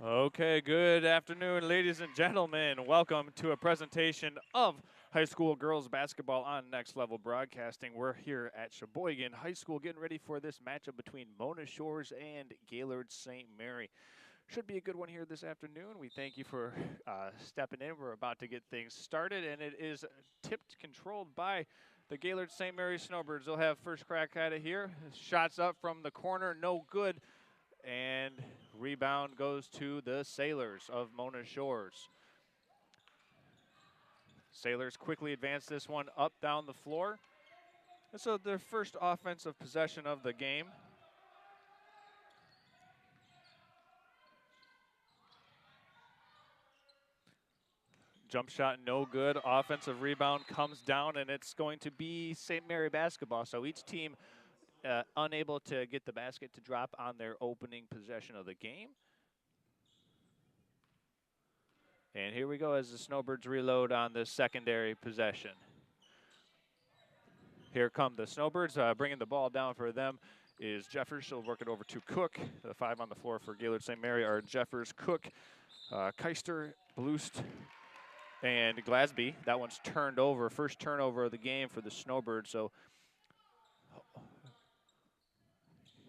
Okay, good afternoon, ladies and gentlemen. Welcome to a presentation of high school girls basketball on Next Level Broadcasting. We're here at Sheboygan High School getting ready for this matchup between Mona Shores and Gaylord St. Mary. Should be a good one here this afternoon. We thank you for stepping in. We're about to get things started, and it is tipped, controlled by the Gaylord St. Mary Snowbirds. They'll have first crack at it here. Shots up from the corner, no good. And rebound goes to the Sailors of Mona Shores. Sailors quickly advance this one up down the floor. And so their first offensive possession of the game. Jump shot no good. Offensive rebound comes down, and it's going to be St. Mary basketball. So each team unable to get the basket to drop on their opening possession of the game. And here we go as the Snowbirds reload on the secondary possession. Here come the Snowbirds. Bringing the ball down for them is Jeffers. She'll work it over to Cook. The five on the floor for Gaylord St. Mary are Jeffers, Cook, Keister, Blust, and Glasby. That one's turned over. First turnover of the game for the Snowbirds. So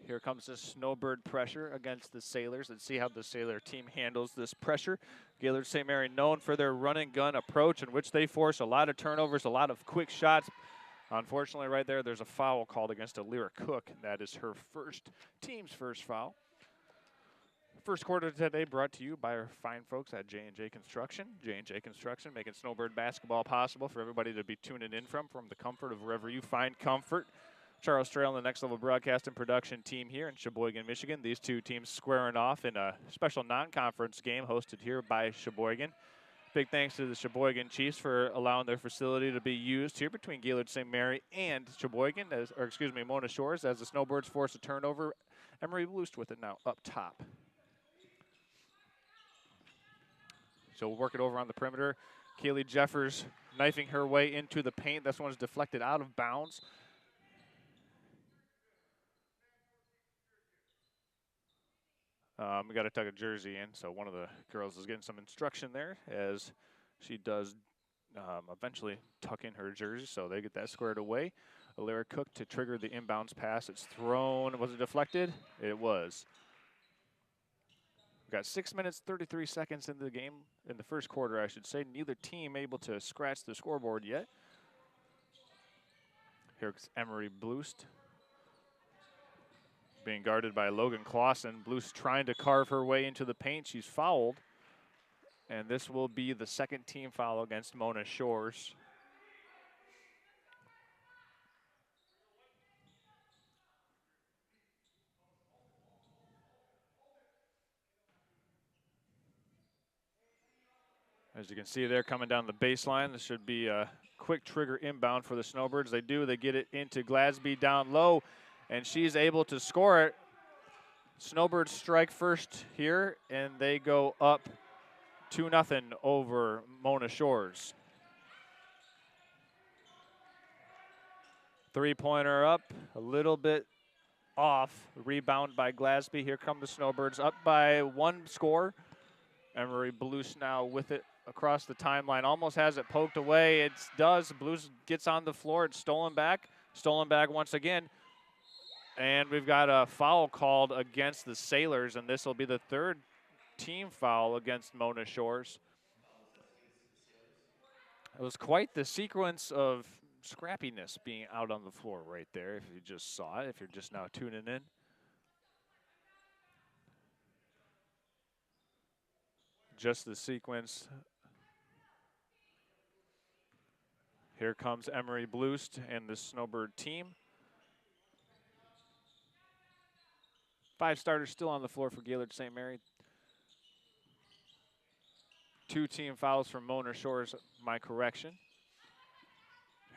here comes the Snowbird pressure against the Sailors. Let's see how the Sailor team handles this pressure. Gaylord St. Mary known for their run and gun approach in which they force a lot of turnovers, a lot of quick shots. Unfortunately, right there's a foul called against Alira Cook. That is her team's first foul. First quarter today brought to you by our fine folks at J&J Construction. J&J Construction making Snowbird basketball possible for everybody to be tuning in from the comfort of wherever you find comfort. Charles Trail and the Next Level Broadcast and Production team here in Sheboygan, Michigan. These two teams squaring off in a special non-conference game hosted here by Sheboygan. Big thanks to the Sheboygan Chiefs for allowing their facility to be used here between Gaylord St. Mary and Sheboygan, Mona Shores, as the Snowbirds force a turnover. Emery Blust with it now up top. So we'll work it over on the perimeter. Kaylee Jeffers knifing her way into the paint. This one's deflected out of bounds. We got to tuck a jersey in, so one of the girls is getting some instruction there as she does eventually tuck in her jersey, so they get that squared away. Alira Cook to trigger the inbounds pass. It's thrown. Was it deflected? It was. We've got 6 minutes, 33 seconds into the game, in the first quarter, I should say. Neither team able to scratch the scoreboard yet. Here's Emery Blust being guarded by Logan Clausen. Blust trying to carve her way into the paint. She's fouled. And this will be the second team foul against Mona Shores. As you can see there, coming down the baseline, this should be a quick trigger inbound for the Snowbirds. They do. They get it into Glasby down low, and she's able to score it. Snowbirds strike first here, and they go up 2-0 over Mona Shores. Three-pointer up, a little bit off. Rebound by Glasby. Here come the Snowbirds up by one score. Emery Blust now with it across the timeline. Almost has it poked away. It does. Blust gets on the floor. It's stolen back. Stolen back once again. And we've got a foul called against the Sailors, and this will be the third team foul against Mona Shores. It was quite the sequence of scrappiness being out on the floor right there, if you just saw it, if you're just now tuning in. Just the sequence. Here comes Emery Blust and the Snowbird team. 5 starters still on the floor for Gaylord St. Mary. 2 team fouls from Mona Shores, my correction.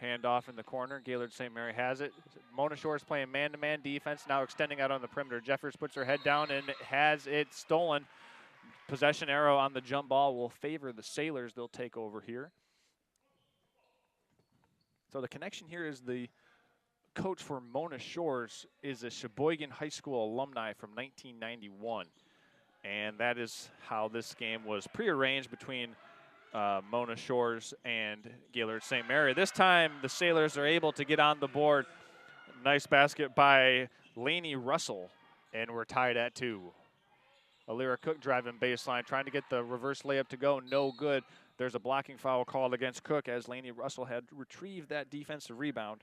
Handoff in the corner. Gaylord St. Mary has it. Mona Shores playing man-to-man defense, now extending out on the perimeter. Jeffers puts her head down and has it stolen. Possession arrow on the jump ball will favor the Sailors. They'll take over here. So the connection here is the coach for Mona Shores is a Sheboygan High School alumni from 1991. And that is how this game was prearranged between Mona Shores and Gaylord St. Mary. This time, the Sailors are able to get on the board. Nice basket by Lainey Russell, and we're tied at 2. Alira Cook driving baseline, trying to get the reverse layup to go. No good. There's a blocking foul called against Cook as Lainey Russell had retrieved that defensive rebound.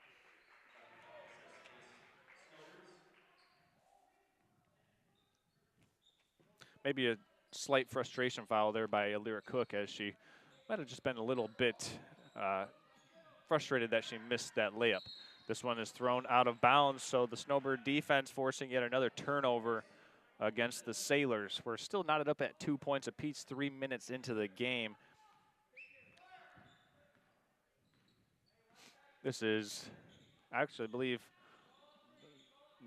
Maybe a slight frustration foul there by Alira Cook, as she might have just been a little bit frustrated that she missed that layup. This one is thrown out of bounds, so the Snowbird defense forcing yet another turnover against the Sailors. We're still knotted up at 2 points apiece, 3 minutes into the game. This is, actually, I believe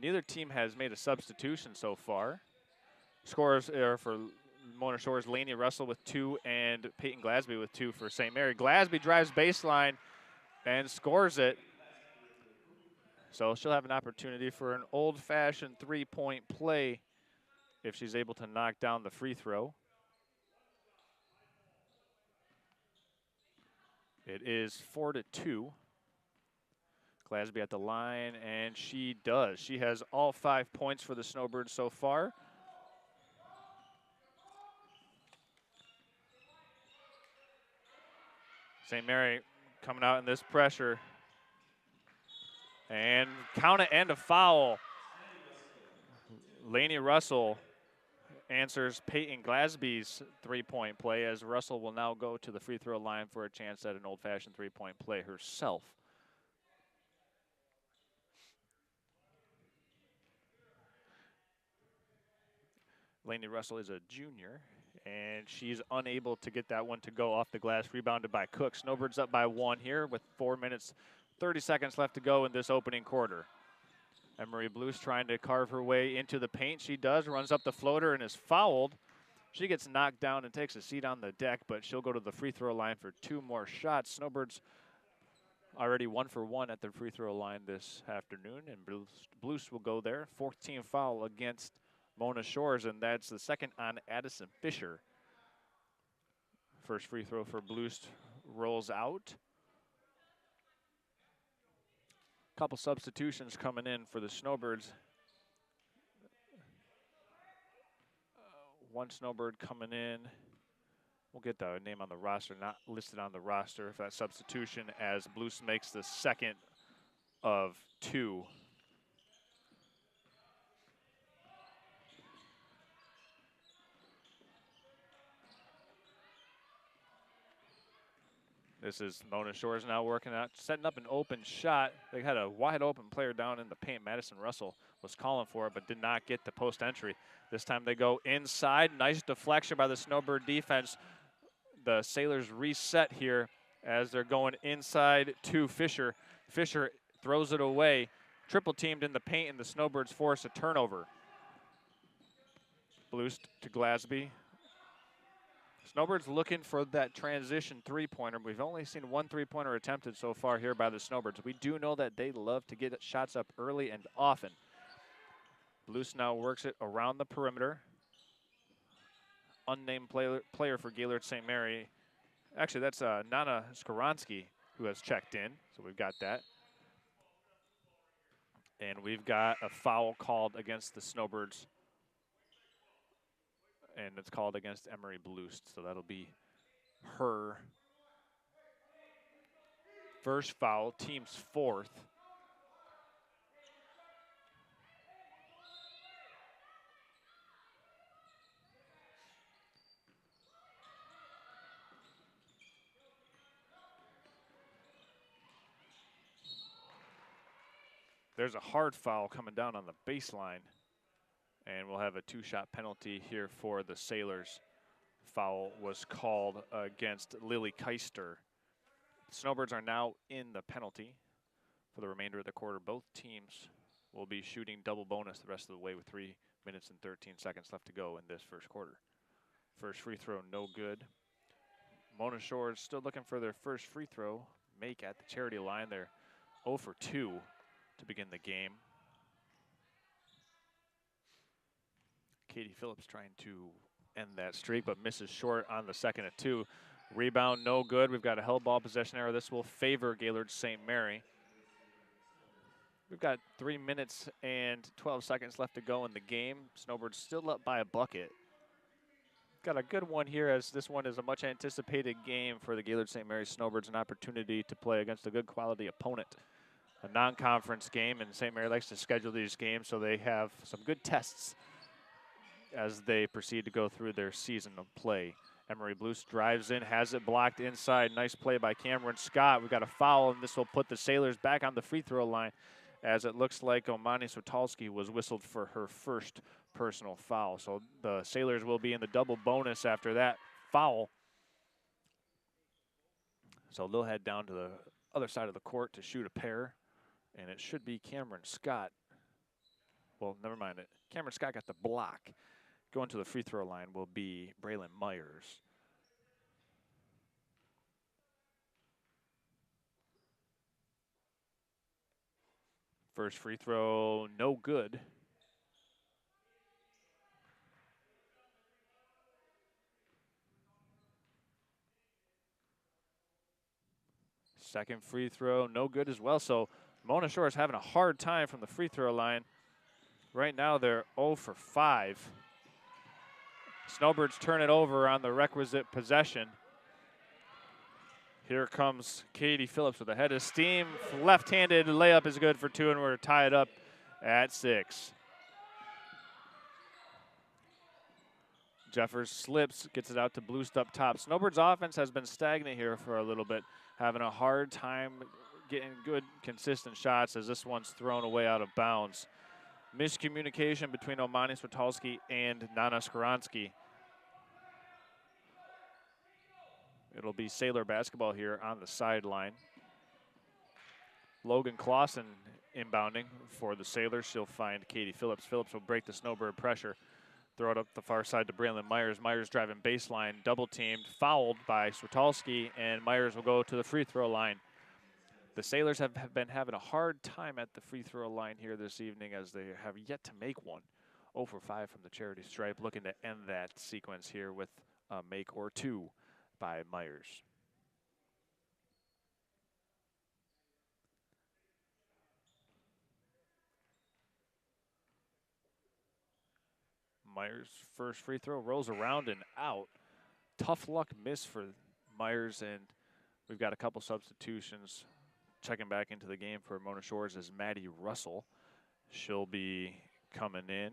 neither team has made a substitution so far. Scores are for Mona Shores, Lainey Russell with 2 and Peyton Glasby with 2 for St. Mary. Glasby drives baseline and scores it. So she'll have an opportunity for an old-fashioned three-point play if she's able to knock down the free throw. It is 4-2. Glasby at the line, and she does. She has all 5 points for the Snowbirds so far. St. Mary coming out in this pressure. And count it and a foul. Lainey Russell answers Peyton Glasby's three-point play as Russell will now go to the free throw line for a chance at an old-fashioned three-point play herself. Lainey Russell is a junior, and she's unable to get that one to go off the glass, rebounded by Cook. Snowbirds up by 1 here with 4 minutes, 30 seconds left to go in this opening quarter. Emery Blues trying to carve her way into the paint. She does, runs up the floater and is fouled. She gets knocked down and takes a seat on the deck, but she'll go to the free throw line for 2 more shots. Snowbirds already 1 for 1 at the free throw line this afternoon, and Blues will go there. 14th foul against Mona Shores, and that's the second on Addison Fisher. First free throw for Blues rolls out. Couple substitutions coming in for the Snowbirds. One Snowbird coming in. We'll get the name on the roster, not listed on the roster for that substitution, as Blues makes the second of 2. This is Mona Shores now working out, setting up an open shot. They had a wide open player down in the paint. Madison Russell was calling for it, but did not get the post entry. This time they go inside. Nice deflection by the Snowbird defense. The Sailors reset here as they're going inside to Fisher. Fisher throws it away. Triple teamed in the paint, and the Snowbirds force a turnover. Blues to Glasby. Snowbirds looking for that transition three-pointer. We've only seen 1 three-pointer attempted so far here by the Snowbirds. We do know that they love to get shots up early and often. Blues now works it around the perimeter. Unnamed player for Gaylord St. Mary. Actually, that's Nana Skoransky who has checked in, so we've got that. And we've got a foul called against the Snowbirds, and it's called against Emery Blues, so that'll be her first foul, team's 4th. There's a hard foul coming down on the baseline, and we'll have a 2-shot penalty here for the Sailors. Foul was called against Lily Keister. Snowbirds are now in the penalty for the remainder of the quarter. Both teams will be shooting double bonus the rest of the way with 3 minutes and 13 seconds left to go in this first quarter. First free throw, no good. Mona Shores still looking for their first free throw. Make at the charity line. They're 0 for 2 to begin the game. Katie Phillips trying to end that streak, but misses short on the second at 2. Rebound, no good. We've got a held ball possession error. This will favor Gaylord St. Mary. We've got 3 minutes and 12 seconds left to go in the game. Snowbirds still up by a bucket. Got a good one here, as this one is a much anticipated game for the Gaylord St. Mary Snowbirds, an opportunity to play against a good quality opponent. A non-conference game, and St. Mary likes to schedule these games so they have some good tests as they proceed to go through their season of play. Emery Blues drives in, has it blocked inside. Nice play by Cameron Scott. We've got a foul, and this will put the Sailors back on the free throw line, as it looks like Omani Switalski was whistled for her first personal foul. So the Sailors will be in the double bonus after that foul. So they'll head down to the other side of the court to shoot a pair, and it should be Cameron Scott. Well, never mind it. Cameron Scott got the block. Going to the free throw line will be Braylon Myers. First free throw, no good. Second free throw, no good as well. So Mona Shore is having a hard time from the free throw line. Right now they're 0 for 5. Snowbirds turn it over on the requisite possession. Here comes Katie Phillips with a head of steam. Left-handed layup is good for 2, and we're tied up at 6. Jeffers slips, gets it out to Bluest up top. Snowbirds offense has been stagnant here for a little bit, having a hard time getting good, consistent shots, as this one's thrown away out of bounds. Miscommunication between Omani Switalski and Nana Skowronski. It'll be Sailor basketball here on the sideline. Logan Clausen inbounding for the Sailors. She'll find Katie Phillips. Phillips will break the Snowbird pressure. Throw it up the far side to Braylon Myers. Myers driving baseline, double teamed, fouled by Switalski, and Myers will go to the free throw line. The Sailors have been having a hard time at the free throw line here this evening, as they have yet to make one. 0 for 5 from the charity stripe, looking to end that sequence here with a make or 2 by Myers. Myers' first free throw rolls around and out. Tough luck miss for Myers, and we've got a couple substitutions. Checking back into the game for Mona Shores is Maddie Russell. She'll be coming in.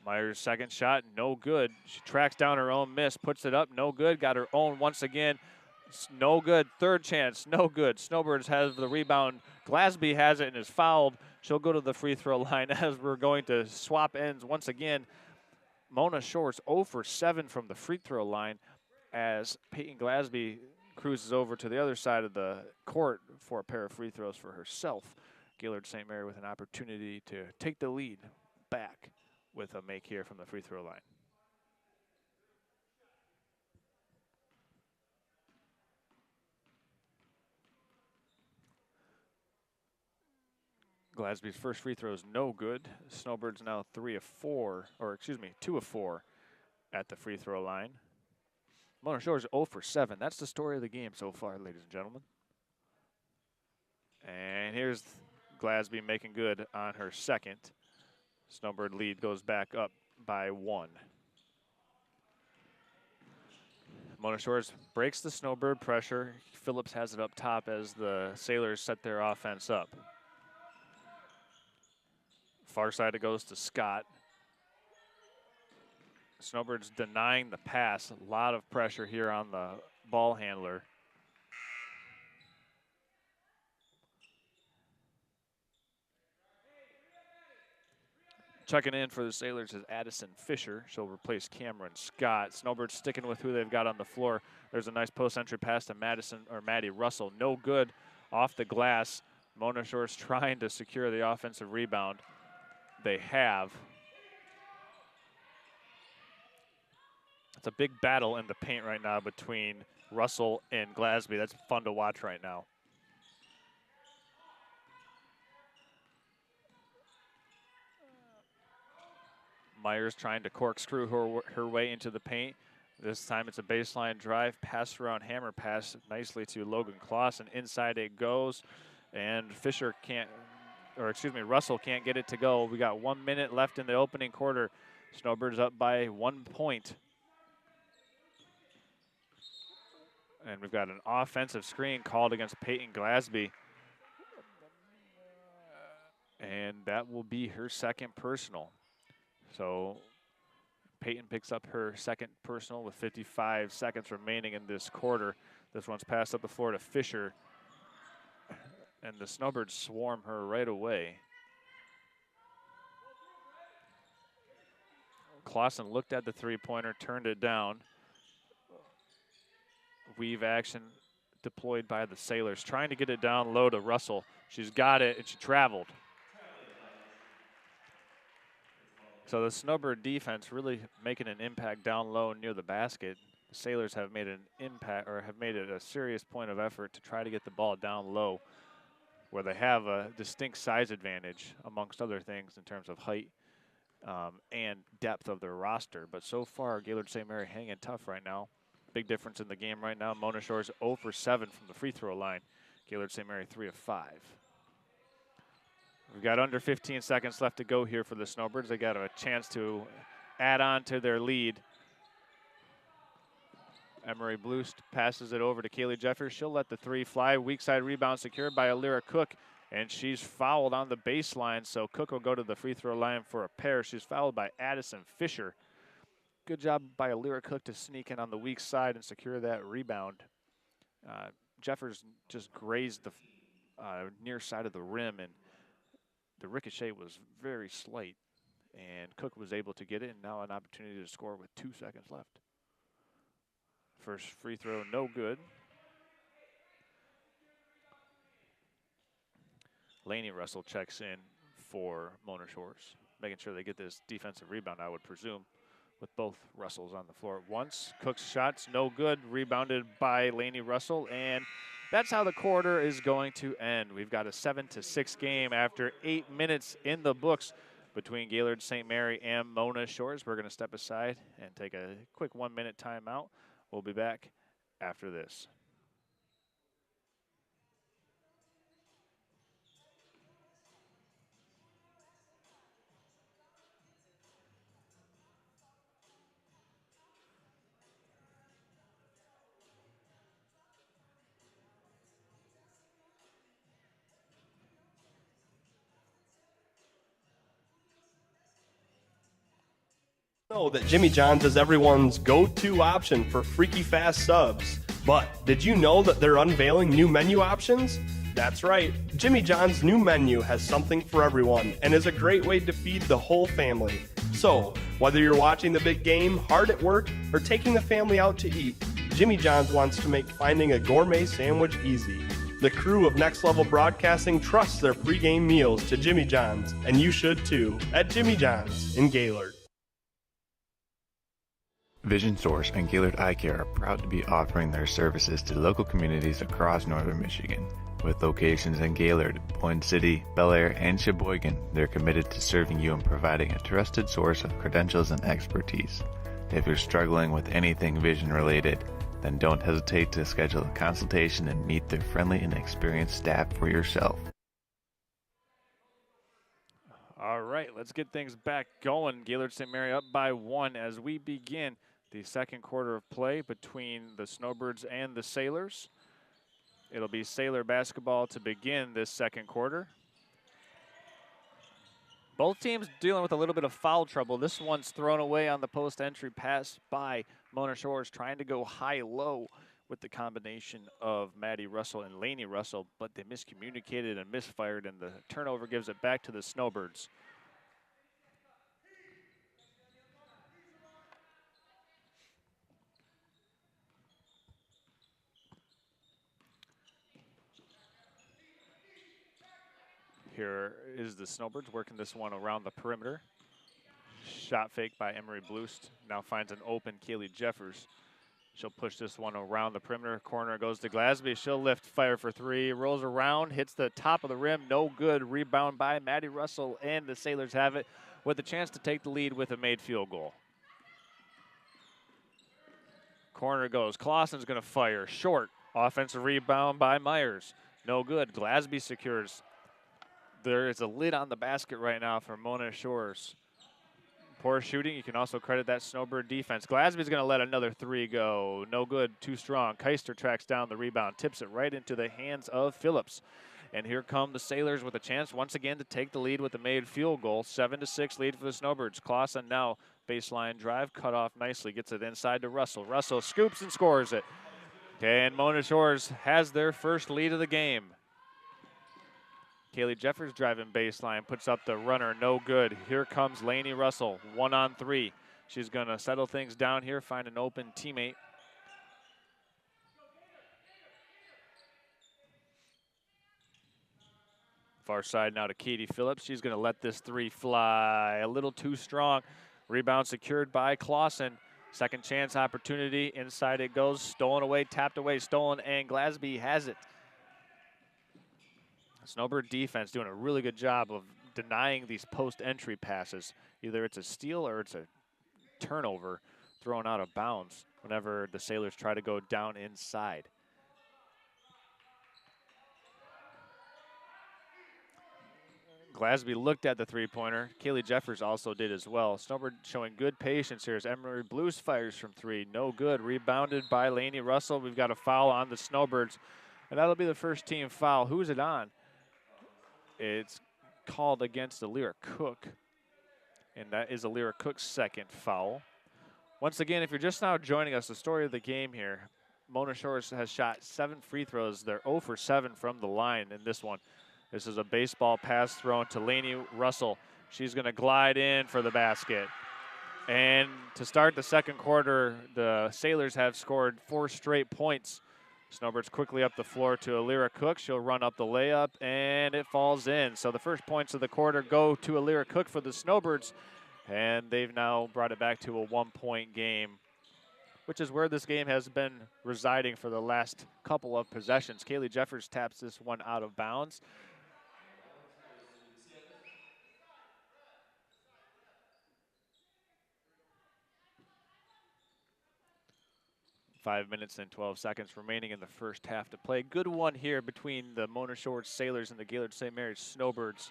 Myers' second shot, no good. She tracks down her own miss, puts it up, no good. Got her own once again, no good. Third chance, no good. Snowbirds has the rebound. Glasby has it and is fouled. She'll go to the free throw line as we're going to swap ends once again. Mona Shores 0 for 7 from the free throw line, as Peyton Glasby cruises over to the other side of the court for a pair of free throws for herself. Gaylord St. Mary with an opportunity to take the lead back with a make here from the free throw line. Glasby's first free throw is no good. Snowbirds now 2 of 4 at the free throw line. Mona Shores 0 for 7. That's the story of the game so far, ladies and gentlemen. And here's Glasby making good on her second. Snowbird lead goes back up by 1. Mona Shores breaks the Snowbird pressure. Phillips has it up top as the Sailors set their offense up. Far side it goes to Scott. Snowbirds denying the pass. A lot of pressure here on the ball handler. Checking in for the Sailors is Addison Fisher. She'll replace Cameron Scott. Snowbirds sticking with who they've got on the floor. There's a nice post entry pass to Maddie Russell. No good off the glass. Mona Shores trying to secure the offensive rebound. They have. It's a big battle in the paint right now between Russell and Glasby. That's fun to watch right now. Myers trying to corkscrew her way into the paint. This time it's a baseline drive, pass around hammer pass nicely to Logan Kloss, and inside it goes. And Fisher can't, or excuse me, Russell can't get it to go. We got 1 minute left in the opening quarter. Snowbirds up by 1 point. And we've got an offensive screen called against Peyton Glasby. And that will be her second personal. So Peyton picks up her second personal with 55 seconds remaining in this quarter. This one's passed up the floor to Fisher. And the Snowbirds swarm her right away. Clausen looked at the three-pointer, turned it down. Weave action deployed by the Sailors, trying to get it down low to Russell. She's got it, and she traveled. So the Snowbird defense really making an impact down low near the basket. The Sailors have made an impact, or have made it a serious point of effort to try to get the ball down low, where they have a distinct size advantage, amongst other things, in terms of height and depth of their roster. But so far, Gaylord St. Mary hanging tough right now. Big difference in the game right now. Mona Shores 0 for 7 from the free throw line. Gaylord St. Mary 3 of 5. We've got under 15 seconds left to go here for the Snowbirds. They got a chance to add on to their lead. Emery Blust passes it over to Kaylee Jeffers. She'll let the three fly. Weak side rebound secured by Alira Cook, and she's fouled on the baseline, so Cook will go to the free throw line for a pair. She's fouled by Addison Fisher. Good job by Alira Cook to sneak in on the weak side and secure that rebound. Jeffers just grazed the near side of the rim, and the ricochet was very slight, and Cook was able to get it, and now an opportunity to score with 2 seconds left. First free throw, no good. Lainey Russell checks in for Mona Shores, making sure they get this defensive rebound, I would presume, with both Russells on the floor at once. Cook's shots, no good, rebounded by Lainey Russell, and that's how the quarter is going to end. We've got a 7-6 game after 8 minutes in the books between Gaylord St. Mary and Mona Shores. We're going to step aside and take a quick 1 minute timeout. We'll be back after this. Know that Jimmy John's is everyone's go-to option for freaky fast subs. But did you know that they're unveiling new menu options? That's right, Jimmy John's new menu has something for everyone and is a great way to feed the whole family. So, whether you're watching the big game, hard at work, or taking the family out to eat, Jimmy John's wants to make finding a gourmet sandwich easy. The crew of Next Level Broadcasting trusts their pregame meals to Jimmy John's, and you should too, at Jimmy John's in Gaylord. Vision Source and Gaylord Eye Care are proud to be offering their services to local communities across northern Michigan. With locations in Gaylord, Point City, Bel Air, and Sheboygan, they're committed to serving you and providing a trusted source of credentials and expertise. If you're struggling with anything vision related, then don't hesitate to schedule a consultation and meet their friendly and experienced staff for yourself. All right, let's get things back going. Gaylord St. Mary up by 1 as we begin the second quarter of play between the Snowbirds and the Sailors. It'll be Sailor basketball to begin this second quarter. Both teams dealing with a little bit of foul trouble. This one's thrown away on the post entry pass by Mona Shores, trying to go high-low with the combination of Maddie Russell and Lainey Russell, but they miscommunicated and misfired, and the turnover gives it back to the Snowbirds. Here is the Snowbirds working this one around the perimeter. Shot fake by Emery Blust. Now finds an open Kaylee Jeffers. She'll push this one around the perimeter. Corner goes to Glasby. She'll lift, fire for three. Rolls around, hits the top of the rim. No good. Rebound by Maddie Russell, and the Sailors have it. with a chance to take the lead with a made field goal. Corner goes. Clausen's going to fire. Short. Offensive rebound by Myers. No good. Glasby secures. There is a lid on the basket right now for Mona Shores. Poor shooting. You can also credit that Snowbird defense. Glasby's going to let another three go. No good. Too strong. Keister tracks down the rebound. Tips it right into the hands of Phillips. And here come the Sailors with a chance once again to take the lead with a made field goal. 7-6 lead for the Snowbirds. Clausen now baseline drive. Cut off nicely. Gets it inside to Russell. Russell scoops and scores it. And Mona Shores has their first lead of the game. Kaylee Jeffers driving baseline, puts up the runner, no good. Here comes Lainey Russell, 1-on-3. She's gonna settle things down here, find an open teammate. Far side now to Katie Phillips. She's gonna let this three fly, a little too strong. Rebound secured by Clausen. Second chance opportunity, inside it goes, stolen away, tapped away, stolen, and Glasby has it. Snowbird defense doing a really good job of denying these post-entry passes. Either it's a steal or it's a turnover thrown out of bounds whenever the Sailors try to go down inside. Glasby looked at the three-pointer. Kaylee Jeffers also did as well. Snowbird showing good patience here as Emory Blues fires from three. No good. Rebounded by Lainey Russell. We've got a foul on the Snowbirds, and that'll be the first team foul. Who's it on? It's called against Alira Cook, and that is Alira Cook's second foul. Once again, if you're just now joining us, the story of the game here, Mona Shores has shot 7 free throws. They're 0 for 7 from the line in this one. This is a baseball pass thrown to Lainey Russell. She's going to glide in for the basket. And to start the second quarter, the Sailors have scored 4 straight points. Snowbirds quickly up the floor to Alira Cook. She'll run up the layup, and it falls in. So the first points of the quarter go to Alira Cook for the Snowbirds, and they've now brought it back to a 1-point game, which is where this game has been residing for the last couple of possessions. Kaylee Jeffers taps this one out of bounds. Five minutes and 12 seconds remaining in the first half to play. Good one here between the Mona Shores Sailors and the Gaylord St. Mary's Snowbirds.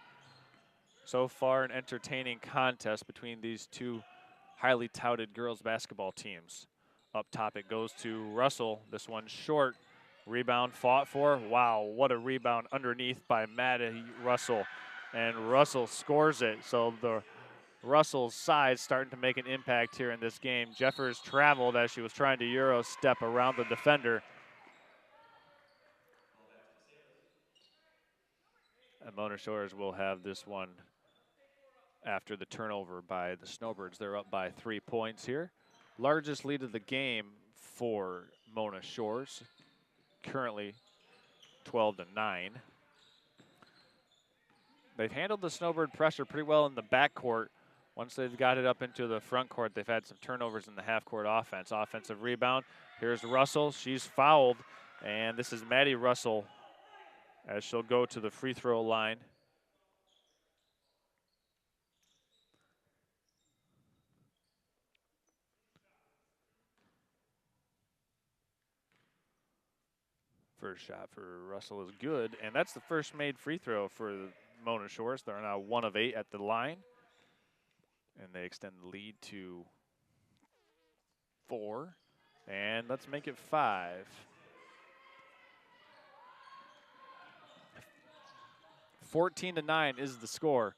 So far, an entertaining contest between these two highly touted girls basketball teams. Up top it goes to Russell. This one short. Rebound fought for. Wow, what a rebound underneath by Maddie Russell. And Russell scores it. So the Russell's size starting to make an impact here in this game. Jeffers traveled as she was trying to Euro step around the defender. And Mona Shores will have this one after the turnover by the Snowbirds. They're up by 3 points here. Largest lead of the game for Mona Shores. Currently 12-9. They've handled the Snowbird pressure pretty well in the backcourt. Once they've got it up into the front court, they've had some turnovers in the half-court offense. Offensive rebound. Here's Russell. She's fouled, and this is Maddie Russell as she'll go to the free throw line. First shot for Russell is good, and that's the first made free throw for Mona Shores. They're now 1 of 8 at the line. And they extend the lead to 4. And let's make it 5. 14-9 is the score.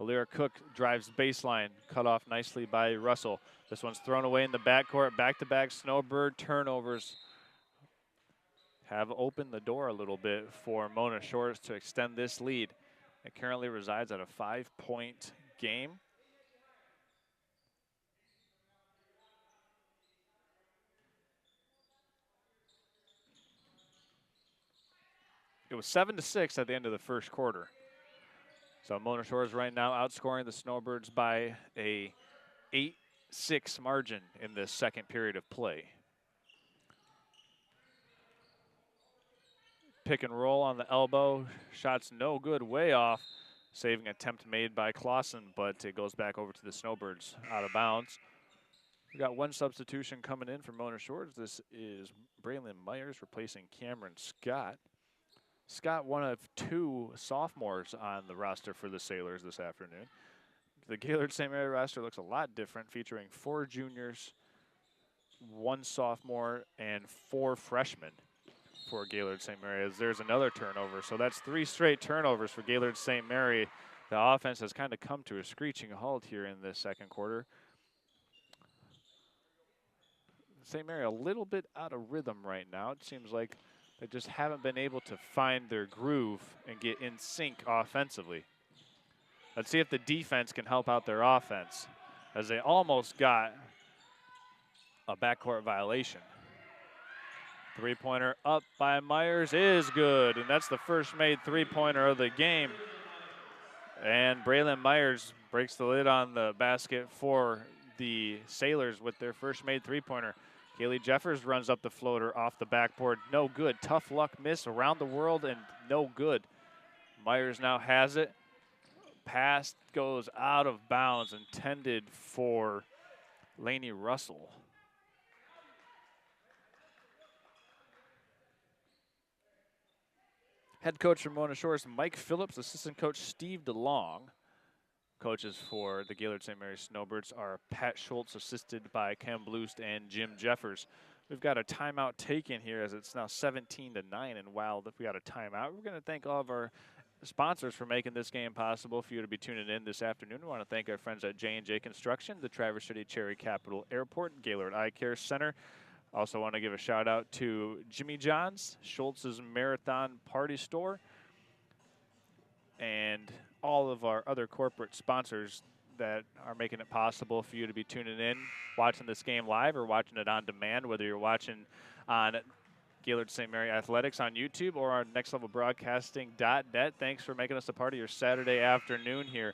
Alira Cook drives baseline, cut off nicely by Russell. This one's thrown away in the backcourt. Back-to-back Snowbird turnovers have opened the door a little bit for Mona Shores to extend this lead. It currently resides at a 5-point game. It was 7-6 at the end of the first quarter. So Mona Shores right now outscoring the Snowbirds by a 8-6 margin in this second period of play. Pick and roll on the elbow. Shots no good, way off. Saving attempt made by Clausen, but it goes back over to the Snowbirds out of bounds. We got one substitution coming in for Mona Shores. This is Braylon Myers replacing Cameron Scott. Scott, one of 2 sophomores on the roster for the Sailors this afternoon. The Gaylord St. Mary roster looks a lot different, featuring 4 juniors, 1 sophomore, and 4 freshmen for Gaylord St. Mary, as there's another turnover. So that's 3 straight turnovers for Gaylord St. Mary. The offense has kind of come to a screeching halt here in this second quarter. St. Mary a little bit out of rhythm right now. It seems like they just haven't been able to find their groove and get in sync offensively. Let's see if the defense can help out their offense, as they almost got a backcourt violation. 3-pointer up by Myers is good, and that's the first made 3-pointer of the game. And Braylon Myers breaks the lid on the basket for the Sailors with their first made 3-pointer. Kaylee Jeffers runs up the floater off the backboard. No good. Tough luck miss around the world and no good. Myers now has it. Pass goes out of bounds, intended for Lainey Russell. Head coach from Mona Shores, Mike Phillips. Assistant coach, Steve DeLong. Coaches for the Gaylord St. Mary Snowbirds are Pat Schultz, assisted by Cam Bloost and Jim Jeffers. We've got a timeout taken here as it's now 17-9, and while we got a timeout, we're going to thank all of our sponsors for making this game possible for you to be tuning in this afternoon. We want to thank our friends at J&J Construction, the Traverse City Cherry Capital Airport, Gaylord Eye Care Center. Also want to give a shout out to Jimmy John's, Schultz's Marathon Party Store, and all of our other corporate sponsors that are making it possible for you to be tuning in, watching this game live or watching it on demand, whether you're watching on Gaylord St. Mary Athletics on YouTube or on nextlevelbroadcasting.net. Thanks for making us a part of your Saturday afternoon here.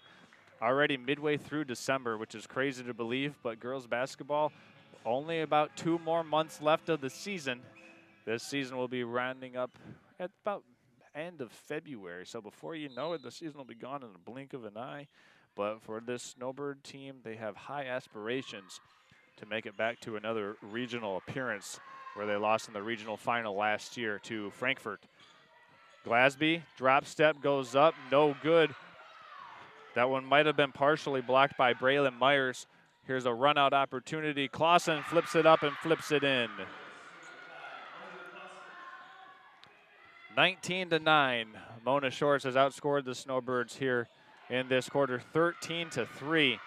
Already midway through December, which is crazy to believe, but girls basketball, only about 2 more months left of the season. This season will be rounding up at about end of February. So before you know it, the season will be gone in the blink of an eye. But for this Snowbird team, they have high aspirations to make it back to another regional appearance, where they lost in the regional final last year to Frankfurt. Glasby, drop step goes up, no good. That one might have been partially blocked by Braylon Myers. Here's a run out opportunity. Clausen flips it up and flips it in. 19-9. Mona Shores has outscored the Snowbirds here in this quarter, 13-3.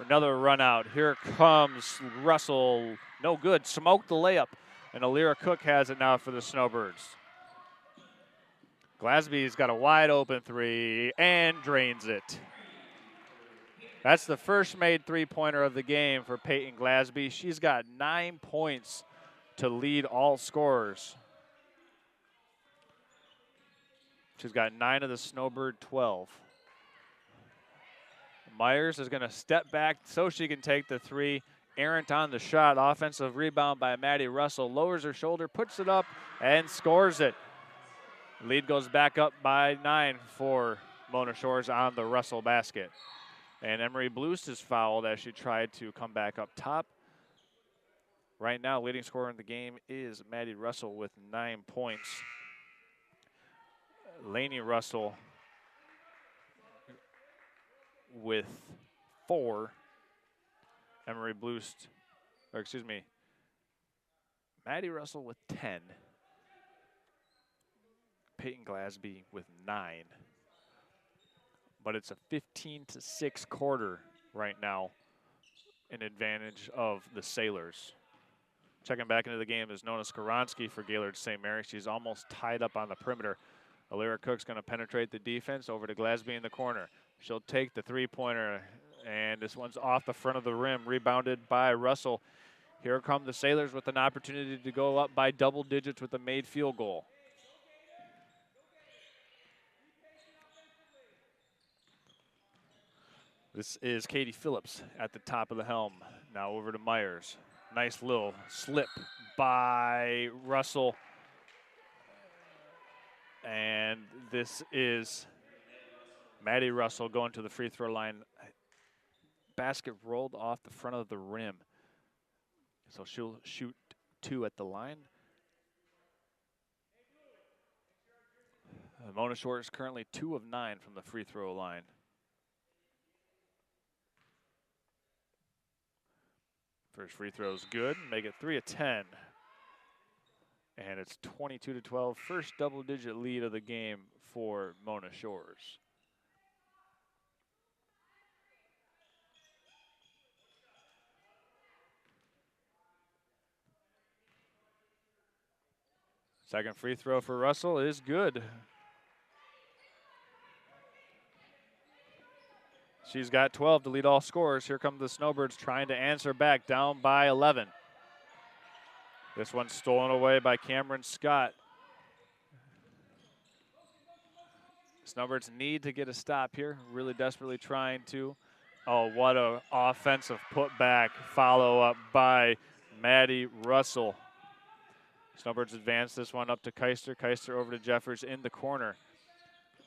Another run out. Here comes Russell. No good. Smoked the layup. And Alira Cook has it now for the Snowbirds. Glasby's got a wide open 3 and drains it. That's the first made 3-pointer of the game for Peyton Glasby. She's got 9 points to lead all scorers. She's got 9 of the Snowbird 12. Myers is going to step back so she can take the 3. Errant on the shot. Offensive rebound by Maddie Russell. Lowers her shoulder, puts it up, and scores it. Lead goes back up by 9 for Mona Shores on the Russell basket. And Emery Bloost is fouled as she tried to come back up top. Right now, leading scorer in the game is Maddie Russell with 9 points. Lainey Russell with 4. Emery Bloost, or excuse me, Maddie Russell with 10. Peyton Glasby with 9. But it's a 15-6 quarter right now in advantage of the Sailors. Checking back into the game is Nona Skoronsky for Gaylord St. Mary. She's almost tied up on the perimeter. Alira Cook's going to penetrate the defense over to Glasby in the corner. She'll take the 3-pointer, and this one's off the front of the rim, rebounded by Russell. Here come the Sailors with an opportunity to go up by double digits with a made field goal. This is Katie Phillips at the top of the helm. Now over to Myers. Nice little slip by Russell. And this is Maddie Russell going to the free throw line. Basket rolled off the front of the rim. So she'll shoot 2 at the line. Mona Shore is currently 2 of 9 from the free throw line. First free throw is good. Make it 3 of 10. And it's 22-12. First double-digit lead of the game for Mona Shores. Second free throw for Russell is good. She's got 12 to lead all scorers. Here come the Snowbirds trying to answer back, down by 11. This one's stolen away by Cameron Scott. Snowbirds need to get a stop here, really desperately trying to. Oh, what an offensive putback follow-up by Maddie Russell. Snowbirds advance this one up to Keister. Keister over to Jeffers in the corner.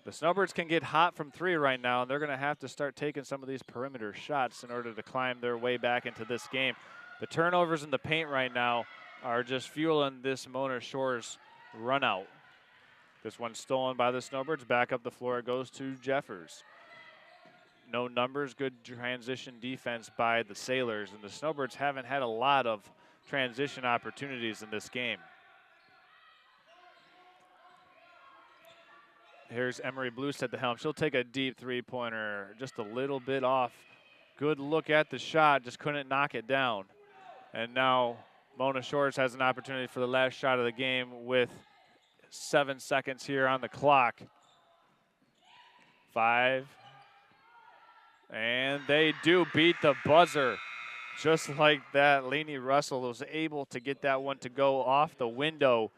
The Snowbirds can get hot from 3 right now, and they're going to have to start taking some of these perimeter shots in order to climb their way back into this game. The turnovers in the paint right now are just fueling this Mona Shores run out. This one's stolen by the Snowbirds. Back up the floor it goes to Jeffers. No numbers, good transition defense by the Sailors, and the Snowbirds haven't had a lot of transition opportunities in this game. Here's Emery Blues at the helm. She'll take a deep three-pointer, just a little bit off. Good look at the shot, just couldn't knock it down. And now Mona Shores has an opportunity for the last shot of the game with 7 seconds here on the clock. 5. And they do beat the buzzer. Just like that, Lainey Russell was able to get that one to go off the window.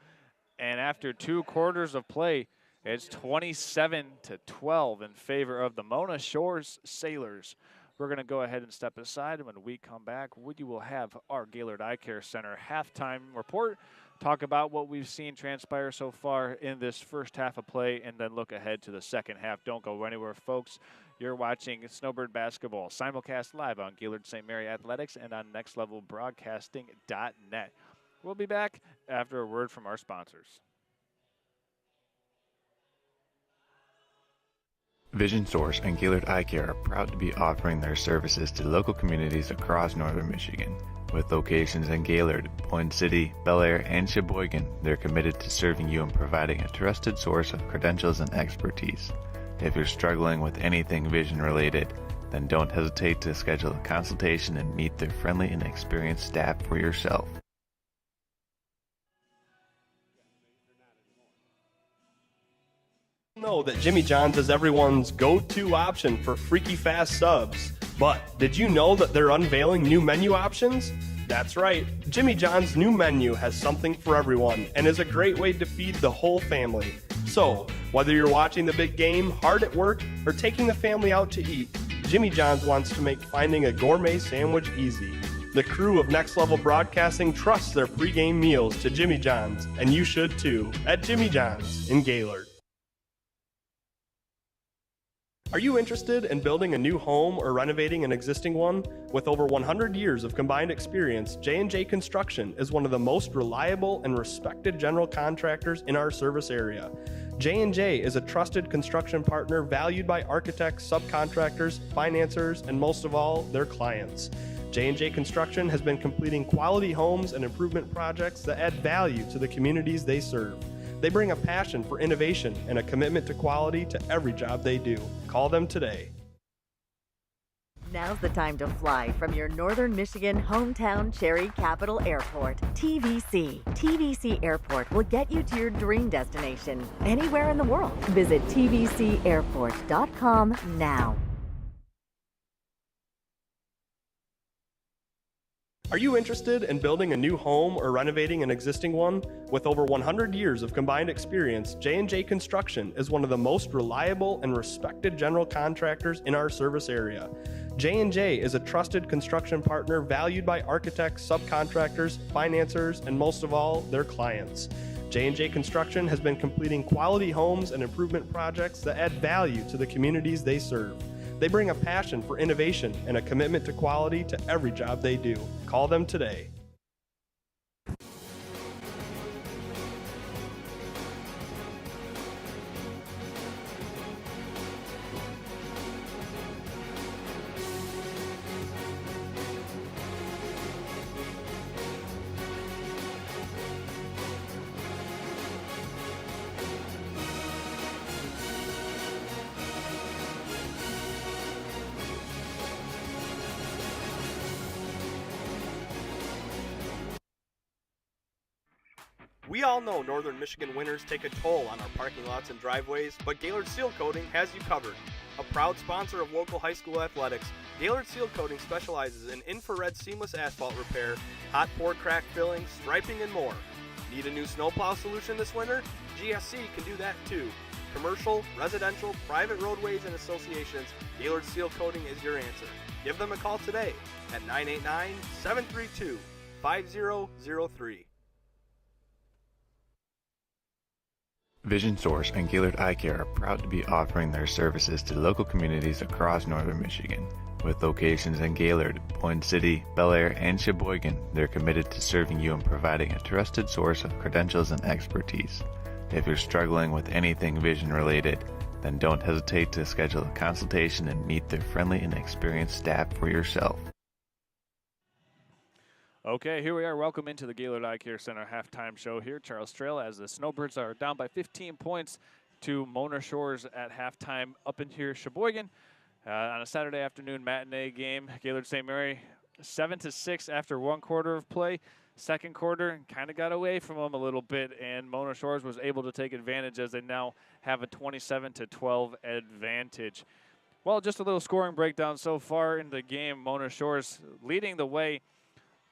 And after 2 quarters of play, it's 27-12 in favor of the Mona Shores Sailors. We're going to go ahead and step aside, and when we come back, we will have our Gaylord Eye Care Center halftime report, talk about what we've seen transpire so far in this first half of play, and then look ahead to the second half. Don't go anywhere, folks. You're watching Snowbird Basketball, simulcast live on Gaylord St. Mary Athletics and on nextlevelbroadcasting.net. We'll be back after a word from our sponsors. Vision Source and Gaylord Eye Care are proud to be offering their services to local communities across northern Michigan. With locations in Gaylord, Point City, Bel Air, and Sheboygan, they're committed to serving you and providing a trusted source of credentials and expertise. If you're struggling with anything vision related, then don't hesitate to schedule a consultation and meet their friendly and experienced staff for yourself. Know that Jimmy John's is everyone's go-to option for freaky fast subs. But did you know that they're unveiling new menu options? That's right, Jimmy John's new menu has something for everyone and is a great way to feed the whole family. So, whether you're watching the big game, hard at work, or taking the family out to eat, Jimmy John's wants to make finding a gourmet sandwich easy. The crew of Next Level Broadcasting trusts their pregame meals to Jimmy John's, and you should too, at Jimmy John's in Gaylord. Are you interested in building a new home or renovating an existing one? With over 100 years of combined experience, J&J Construction is one of the most reliable and respected general contractors in our service area. J&J is a trusted construction partner valued by architects, subcontractors, financiers, and most of all, their clients. J&J Construction has been completing quality homes and improvement projects that add value to the communities they serve. They bring a passion for innovation and a commitment to quality to every job they do. Call them today. Now's the time to fly from your northern Michigan hometown cherry capital airport, TVC. TVC Airport will get you to your dream destination anywhere in the world. Visit tvcairport.com now. Are you interested in building a new home or renovating an existing one? With over 100 years of combined experience, J&J Construction is one of the most reliable and respected general contractors in our service area. J&J is a trusted construction partner valued by architects, subcontractors, financiers, and most of all, their clients. J&J Construction has been completing quality homes and improvement projects that add value to the communities they serve. They bring a passion for innovation and a commitment to quality to every job they do. Call them today. We all know northern Michigan winters take a toll on our parking lots and driveways, but Gaylord Seal Coating has you covered. A proud sponsor of local high school athletics, Gaylord Seal Coating specializes in infrared seamless asphalt repair, hot pour crack filling, striping, and more. Need a new snowplow solution this winter? GSC can do that too. Commercial, residential, private roadways, and associations, Gaylord Seal Coating is your answer. Give them a call today at 989-732-5003. Vision Source and Gaylord Eye Care are proud to be offering their services to local communities across northern Michigan. With locations in Gaylord, Boyne City, Bel Air, and Sheboygan, they're committed to serving you and providing a trusted source of credentials and expertise. If you're struggling with anything vision related, then don't hesitate to schedule a consultation and meet their friendly and experienced staff for yourself. Okay, here we are. Welcome into the Gaylord Eye Care Center halftime show here. Charles Trail as the Snowbirds are down by 15 points to Mona Shores at halftime up in here, Sheboygan. On a Saturday afternoon matinee game, Gaylord St. Mary 7-6 after one quarter of play. Second quarter kind of got away from them a little bit, and Mona Shores was able to take advantage as they now have a 27-12 advantage. Well, just a little scoring breakdown so far in the game. Mona Shores leading the way.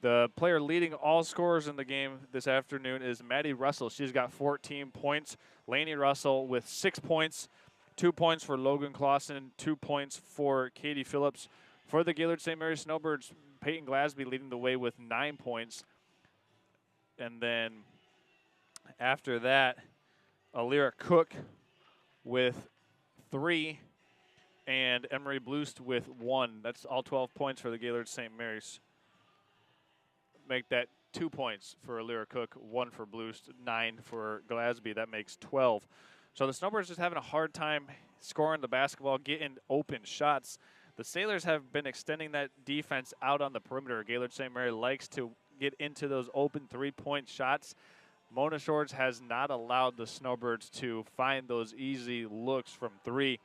The player leading all scorers in the game this afternoon is Maddie Russell. She's got 14 points. Lainey Russell with 6 points. 2 points for Logan Clausen, 2 points for Katie Phillips. For the Gaylord St. Mary Snowbirds, Peyton Glasby leading the way with 9 points. And then after that, Alira Cook with 3 and Emery Bloost with 1. That's all 12 points for the Gaylord St. Mary's. Make that 2 points for Alira Cook, 1 for Bloost, 9 for Glasby. That makes 12. So the Snowbirds just having a hard time scoring the basketball, getting open shots. The Sailors have been extending that defense out on the perimeter. Gaylord St. Mary likes to get into those open three-point shots. Mona Shores has not allowed the Snowbirds to find those easy looks from three.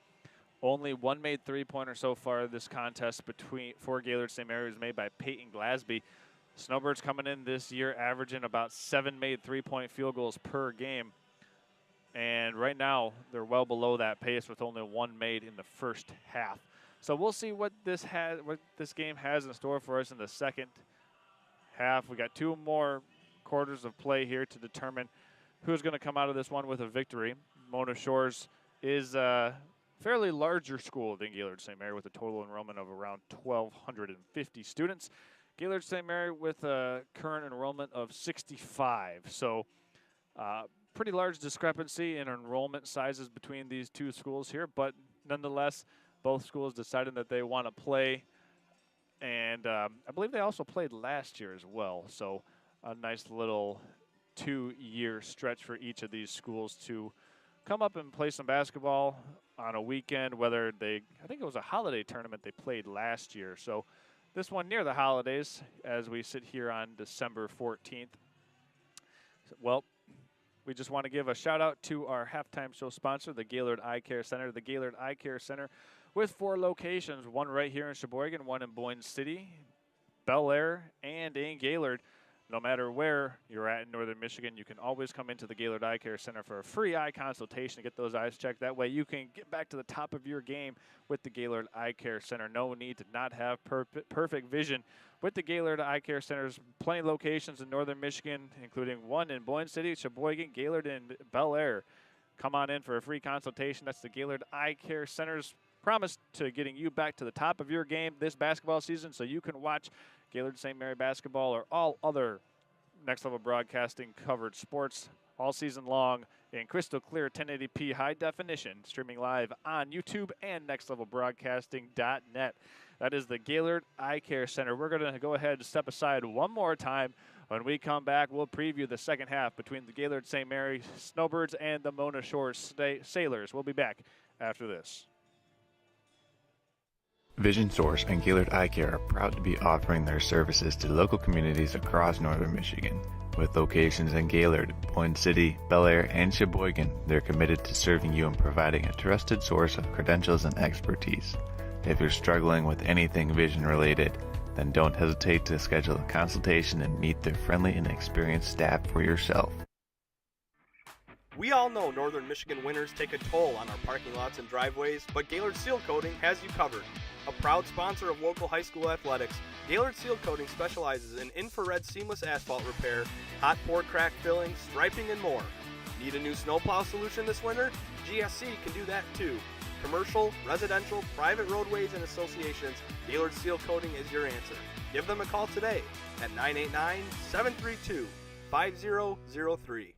Only one made three-pointer so far this contest for Gaylord St. Mary was made by Peyton Glasby. Snowbirds coming in this year averaging about 7 made three-point field goals per game. And right now, they're well below that pace with only 1 made in the first half. So we'll see what this game has in store for us in the second half. We got 2 more quarters of play here to determine who's going to come out of this one with a victory. Mona Shores is a fairly larger school than Gaylord St. Mary with a total enrollment of around 1,250 students. Gaylord St. Mary with a current enrollment of 65. So pretty large discrepancy in enrollment sizes between these two schools here, but nonetheless, both schools decided that they want to play. And I believe they also played last year as well. So a nice little 2-year stretch for each of these schools to come up and play some basketball on a weekend, whether I think it was a holiday tournament they played last year. So this one near the holidays as we sit here on December 14th. Well, we just want to give a shout out to our halftime show sponsor, the Gaylord Eye Care Center. The Gaylord Eye Care Center with 4 locations, one right here in Sheboygan, one in Boyne City, Bel Air, and in Gaylord. No matter where you're at in northern Michigan, you can always come into the Gaylord Eye Care Center for a free eye consultation to get those eyes checked. That way you can get back to the top of your game with the Gaylord Eye Care Center. No need to not have perfect vision with the Gaylord Eye Care Center's plenty of locations in northern Michigan, including one in Boyne City, Sheboygan, Gaylord, and Bel Air. Come on in for a free consultation. That's the Gaylord Eye Care Center's promise to getting you back to the top of your game this basketball season so you can watch Gaylord St. Mary basketball or all other next level broadcasting covered sports all season long in crystal clear 1080p high definition, streaming live on YouTube and nextlevelbroadcasting.net. That is the Gaylord Eye Care Center. We're going to go ahead and step aside one more time. When we come back, we'll preview the second half between the Gaylord St. Mary Snowbirds and the Mona Shores Sailors. We'll be back after this. Vision Source and Gaylord Eye Care are proud to be offering their services to local communities across northern Michigan. With locations in Gaylord, Point City, Bel Air, and Sheboygan, they're committed to serving you and providing a trusted source of credentials and expertise. If you're struggling with anything vision related, then don't hesitate to schedule a consultation and meet their friendly and experienced staff for yourself. We all know northern Michigan winters take a toll on our parking lots and driveways, but Gaylord Seal Coating has you covered. A proud sponsor of local high school athletics, Gaylord Seal Coating specializes in infrared seamless asphalt repair, hot pour crack filling, striping, and more. Need a new snowplow solution this winter? GSC can do that too. Commercial, residential, private roadways, and associations, Gaylord Seal Coating is your answer. Give them a call today at 989-732-5003.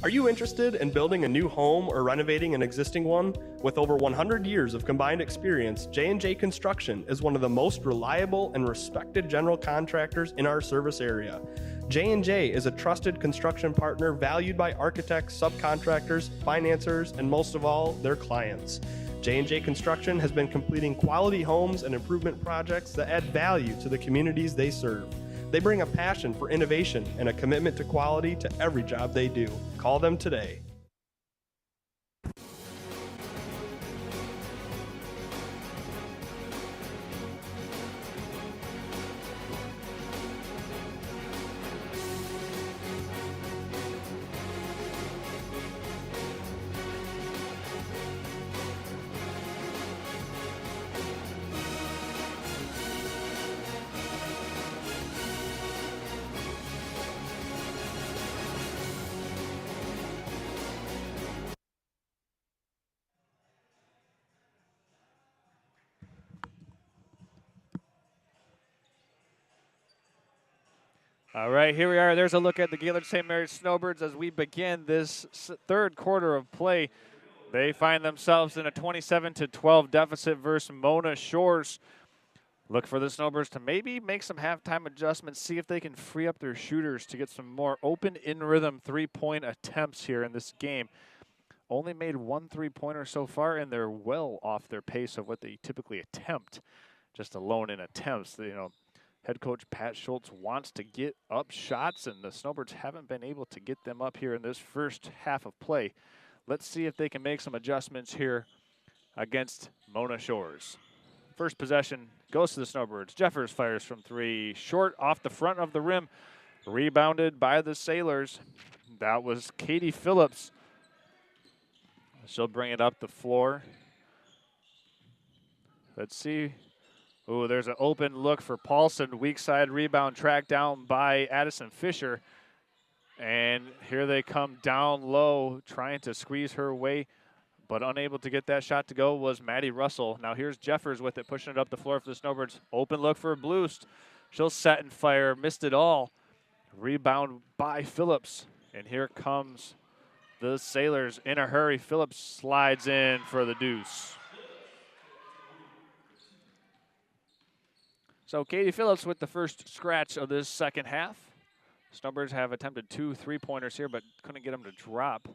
Are you interested in building a new home or renovating an existing one? With over 100 years of combined experience, J&J Construction is one of the most reliable and respected general contractors in our service area. J&J is a trusted construction partner valued by architects, subcontractors, financiers, and most of all, their clients. J&J Construction has been completing quality homes and improvement projects that add value to the communities they serve. They bring a passion for innovation and a commitment to quality to every job they do. Call them today. All right, here we are. There's a look at the Gaylord St. Mary's Snowbirds as we begin this third quarter of play. They find themselves in a 27-12 deficit versus Mona Shores. Look for the Snowbirds to maybe make some halftime adjustments, see if they can free up their shooters to get some more open, in-rhythm three-point attempts here in this game. Only made one three-pointer so far, and they're well off their pace of what they typically attempt, just alone in attempts. Head coach Pat Schultz wants to get up shots, and the Snowbirds haven't been able to get them up here in this first half of play. Let's see if they can make some adjustments here against Mona Shores. First possession goes to the Snowbirds. Jeffers fires from three, short off the front of the rim, rebounded by the Sailors. That was Katie Phillips. She'll bring it up the floor. Let's see. Ooh, there's an open look for Paulson. Weak side rebound tracked down by Addison Fisher. And here they come down low, trying to squeeze her way, but unable to get that shot to go was Maddie Russell. Now here's Jeffers with it, pushing it up the floor for the Snowbirds. Open look for Bloost. She'll set and fire, missed it all. Rebound by Phillips. And here comes the Sailors in a hurry. Phillips slides in for the deuce. So Katie Phillips with the first scratch of this second half. Snowbirds have attempted 2 3-pointers here, but couldn't get them to drop.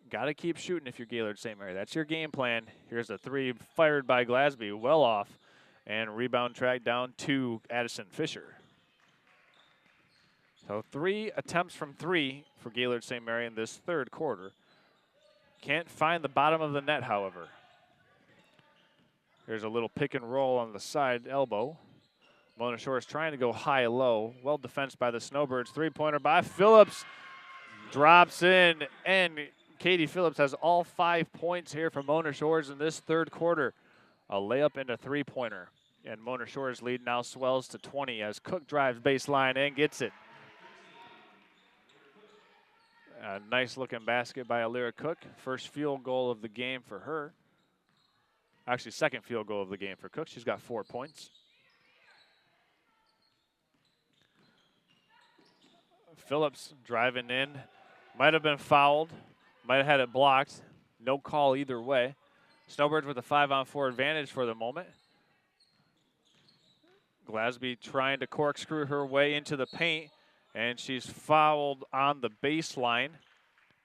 Got to keep shooting if you're Gaylord St. Mary. That's your game plan. Here's a three fired by Glasby, well off. And rebound tracked down to Addison Fisher. So 3 attempts from 3 for Gaylord St. Mary in this third quarter. Can't find the bottom of the net, however. Here's a little pick and roll on the side elbow. Mona Shores trying to go high-low. Well defensed by the Snowbirds. Three-pointer by Phillips. Drops in, and Katie Phillips has all 5 points here for Mona Shores in this third quarter. A layup and a three-pointer. And Mona Shores' lead now swells to 20 as Cook drives baseline and gets it. A nice-looking basket by Alira Cook. First field goal of the game for her. Actually, second field goal of the game for Cook. She's got 4 points. Phillips driving in. Might have been fouled. Might have had it blocked. No call either way. Snowbirds with a 5-on-4 advantage for the moment. Glasby trying to corkscrew her way into the paint, and she's fouled on the baseline.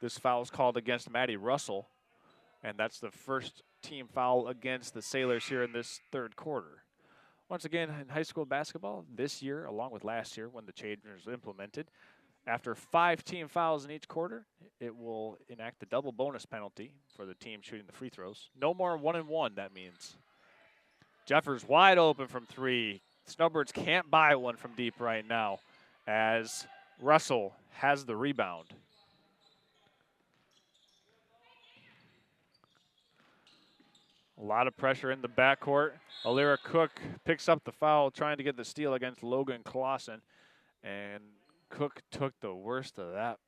This foul is called against Maddie Russell, and that's the first team foul against the Sailors here in this third quarter. Once again, in high school basketball this year, along with last year when the change was implemented, after 5 team fouls in each quarter, it will enact the double bonus penalty for the team shooting the free throws. No more 1-and-1, that means. Jeffers wide open from 3. Snowbirds can't buy one from deep right now as Russell has the rebound. A lot of pressure in the backcourt. Alira Cook picks up the foul, trying to get the steal against Logan Clausen. And Cook took the worst of that.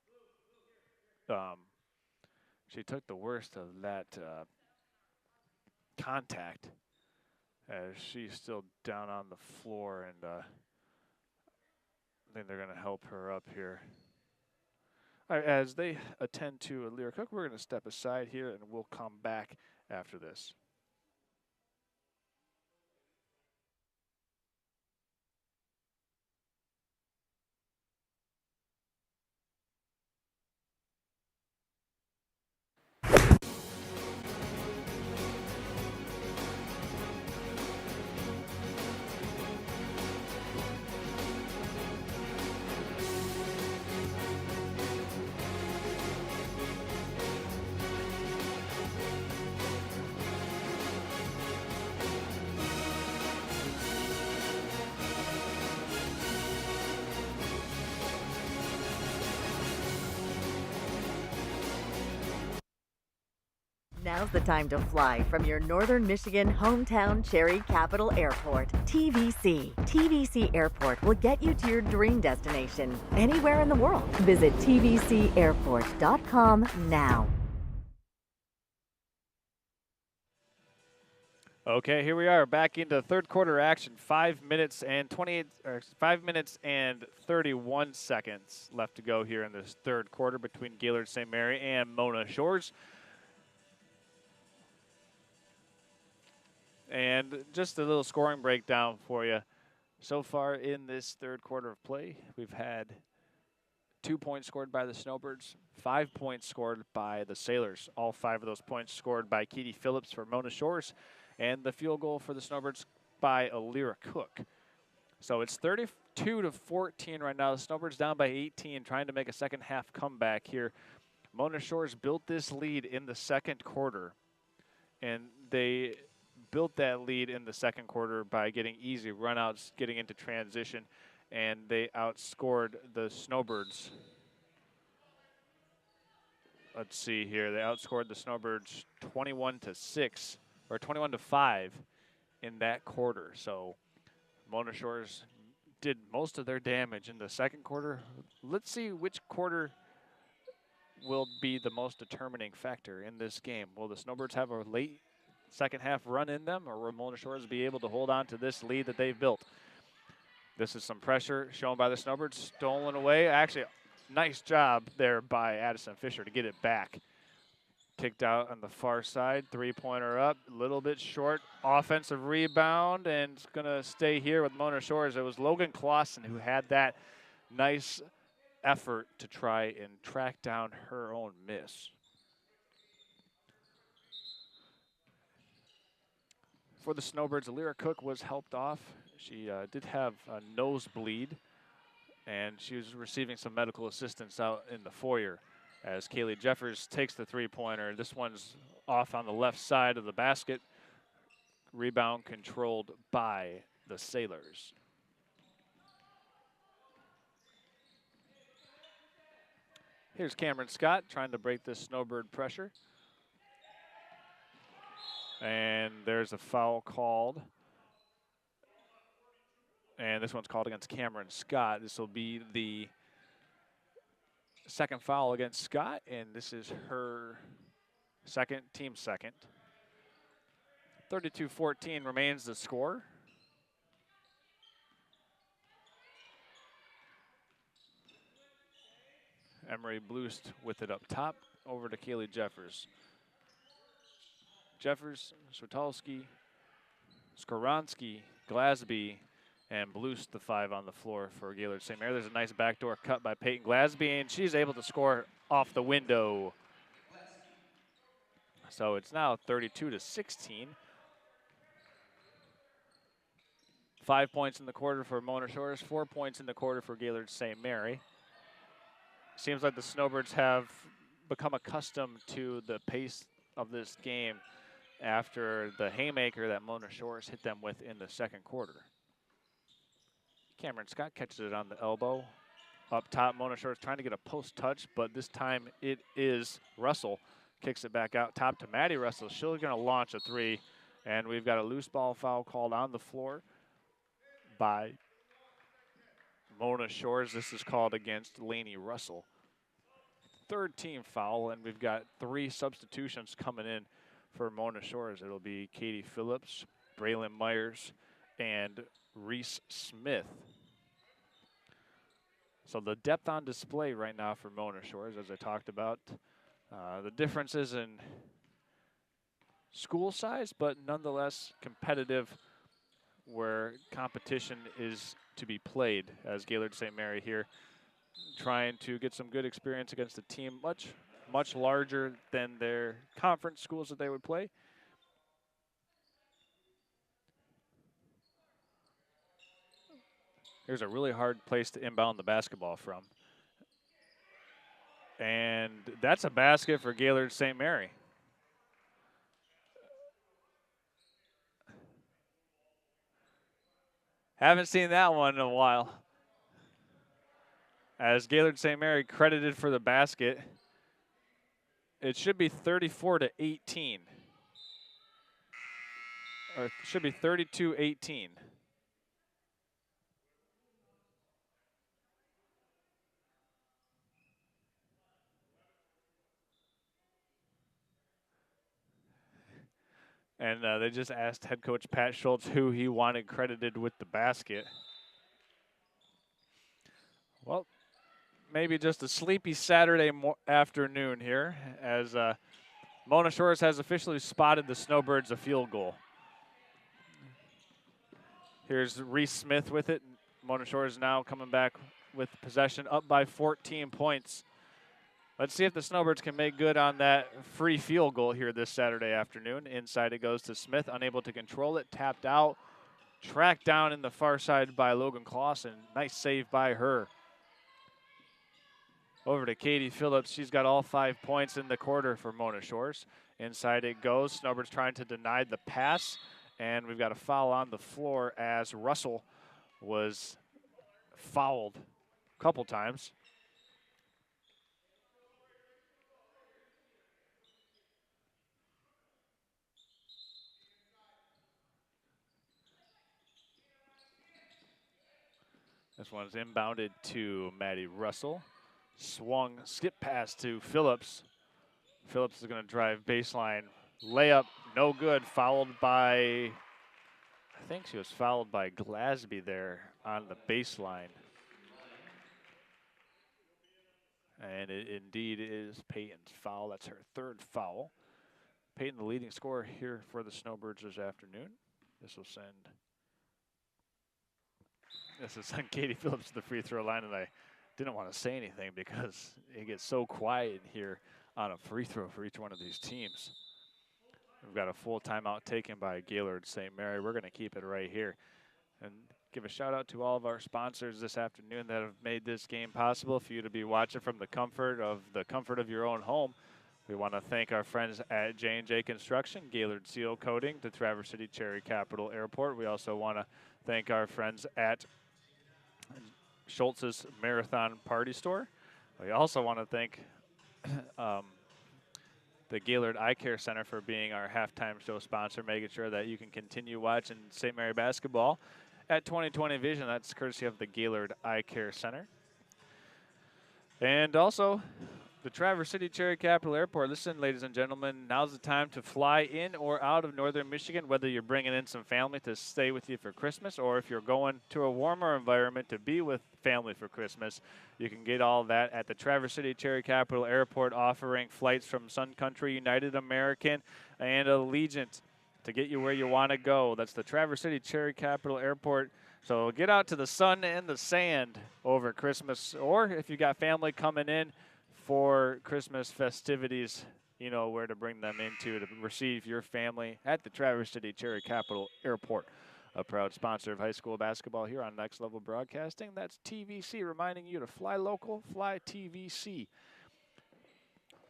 She took the worst of that contact as she's still down on the floor. And I think they're going to help her up here. All right, as they attend to Alira Cook, we're going to step aside here and we'll come back after this. Now's the time to fly from your Northern Michigan hometown Cherry Capital Airport. TVC. TVC Airport will get you to your dream destination anywhere in the world. Visit tvcairport.com now. Okay, here we are back into third quarter action. 5 minutes and 31 seconds left to go here in this third quarter between Gaylord St. Mary and Mona Shores. And just a little scoring breakdown for you. So far in this third quarter of play, we've had 2 points scored by the Snowbirds, 5 points scored by the Sailors. All 5 of those points scored by Keity Phillips for Mona Shores, and the field goal for the Snowbirds by Alira Cook. So it's 32-14 right now. The Snowbirds down by 18, trying to make a second half comeback here. Mona Shores built this lead in the second quarter, and they built that lead in the second quarter by getting easy runouts, getting into transition, and they outscored the Snowbirds. Let's see here. They outscored the Snowbirds 21-6 or 21-5 in that quarter. So Mona Shores did most of their damage in the second quarter. Let's see which quarter will be the most determining factor in this game. Will the Snowbirds have a late second half run in them, or will Mona Shores be able to hold on to this lead that they've built? This is some pressure shown by the Snowbirds, stolen away. Actually, nice job there by Addison Fisher to get it back. Kicked out on the far side, 3-pointer up, a little bit short. Offensive rebound, and it's gonna stay here with Mona Shores. It was Logan Clausen who had that nice effort to try and track down her own miss. For the Snowbirds, Alira Cook was helped off. She did have a nosebleed, and she was receiving some medical assistance out in the foyer as Kaylee Jeffers takes the 3-pointer. This one's off on the left side of the basket. Rebound controlled by the Sailors. Here's Cameron Scott trying to break this Snowbird pressure. And there's a foul called. And this one's called against Cameron Scott. This will be the second foul against Scott, and this is her team second. 32-14 remains the score. Emery Blust with it up top, over to Kaylee Jeffers. Jeffers, Switalski, Skoronski, Glasby, and Blust, the 5 on the floor for Gaylord St. Mary. There's a nice backdoor cut by Peyton Glasby, and she's able to score off the window. So it's now 32-16. 5 points in the quarter for Mona Shores, 4 points in the quarter for Gaylord St. Mary. Seems like the Snowbirds have become accustomed to the pace of this game after the haymaker that Mona Shores hit them with in the second quarter. Cameron Scott catches it on the elbow. Up top, Mona Shores trying to get a post touch, but this time it is Russell. Kicks it back out top to Maddie Russell. She's going to launch a 3, and we've got a loose ball foul called on the floor by Mona Shores. This is called against Lainey Russell. Third team foul, and we've got 3 substitutions coming in for Mona Shores. It'll be Katie Phillips, Braylon Myers, and Reese Smith. So the depth on display right now for Mona Shores, as I talked about. The differences in school size, but nonetheless competitive, where competition is to be played, as Gaylord St. Mary here trying to get some good experience against a team much larger than their conference schools that they would play. Here's a really hard place to inbound the basketball from. And that's a basket for Gaylord St. Mary. Haven't seen that one in a while. As Gaylord St. Mary credited for the basket, it should be 34-18. Or it should be 32-18. And they just asked head coach Pat Schultz who he wanted credited with the basket. Well, maybe just a sleepy Saturday afternoon here, as Mona Shores has officially spotted the Snowbirds a field goal. Here's Reese Smith with it. Mona Shores now coming back with possession, up by 14 points. Let's see if the Snowbirds can make good on that free field goal here this Saturday afternoon. Inside it goes to Smith, unable to control it, tapped out, tracked down in the far side by Logan Clausen. Nice save by her. Over to Katie Phillips. She's got all 5 points in the quarter for Mona Shores. Inside it goes. Snowbirds trying to deny the pass, and we've got a foul on the floor as Russell was fouled a couple times. This one's inbounded to Maddie Russell. Swung, skip pass to Phillips. Phillips is going to drive baseline. Layup, no good. Fouled by, I think she was fouled by Glasby there on the baseline. And it indeed is Peyton's foul. That's her 3rd foul. Peyton, the leading scorer here for the Snowbirds this afternoon. This will send Katie Phillips to the free throw line, and I didn't want to say anything because it gets so quiet here on a free throw for each one of these teams. We've got a full timeout taken by Gaylord St. Mary. We're going to keep it right here and give a shout out to all of our sponsors this afternoon that have made this game possible for you to be watching from the comfort of your own home. We want to thank our friends at J&J Construction, Gaylord Seal Coating, the Traverse City Cherry Capital Airport. We also want to thank our friends at Schultz's Marathon Party Store. We also want to thank the Gaylord Eye Care Center for being our halftime show sponsor, making sure that you can continue watching St. Mary basketball at 20/20 Vision. That's courtesy of the Gaylord Eye Care Center. And also The Traverse City Cherry Capital Airport. Listen, ladies and gentlemen, now's the time to fly in or out of northern Michigan, whether you're bringing in some family to stay with you for Christmas or if you're going to a warmer environment to be with family for Christmas. You can get all that at the Traverse City Cherry Capital Airport, offering flights from Sun Country, United American, and Allegiant to get you where you want to go. That's the Traverse City Cherry Capital Airport. So get out to the sun and the sand over Christmas, or if you got family coming in for Christmas festivities, you know where to bring them into to receive your family at the Traverse City Cherry Capital Airport. A proud sponsor of high school basketball here on Next Level Broadcasting. That's TVC, reminding you to fly local, fly TVC.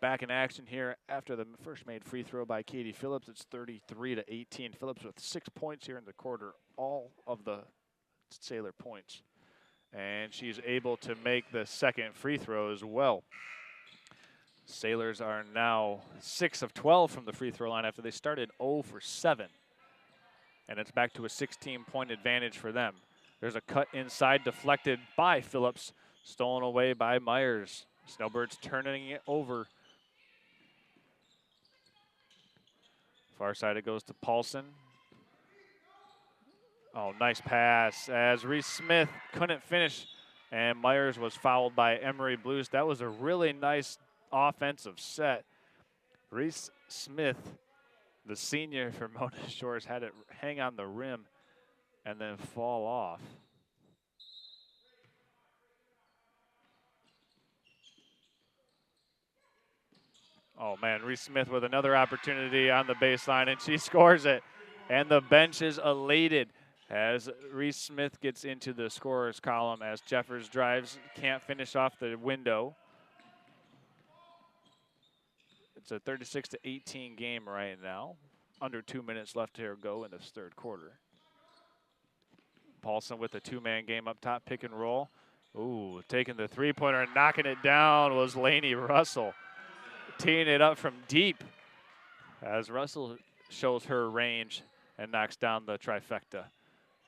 Back in action here after the first made free throw by Katie Phillips. It's 33-18. Phillips with 6 points here in the quarter, all of the Sailor points. And she's able to make the second free throw as well. Sailors are now 6 of 12 from the free throw line after they started 0 for 7. And it's back to a 16-point advantage for them. There's a cut inside deflected by Phillips, stolen away by Myers. Snowbirds turning it over. Far side it goes to Paulson. Oh, nice pass as Reese Smith couldn't finish, and Myers was fouled by Emery Blues. That was a really nice offensive set. Reese Smith, the senior for Mona Shores, had it hang on the rim and then fall off. Oh man, Reese Smith with another opportunity on the baseline, and she scores it. And the bench is elated as Reese Smith gets into the scorer's column as Jeffers drives, can't finish off the window. It's a 36-18 game right now. Under 2 minutes left to go in this third quarter. Paulson with a two-man game up top, pick and roll. Ooh, taking the three-pointer and knocking it down was Lainey Russell. Teeing it up from deep as Russell shows her range and knocks down the trifecta.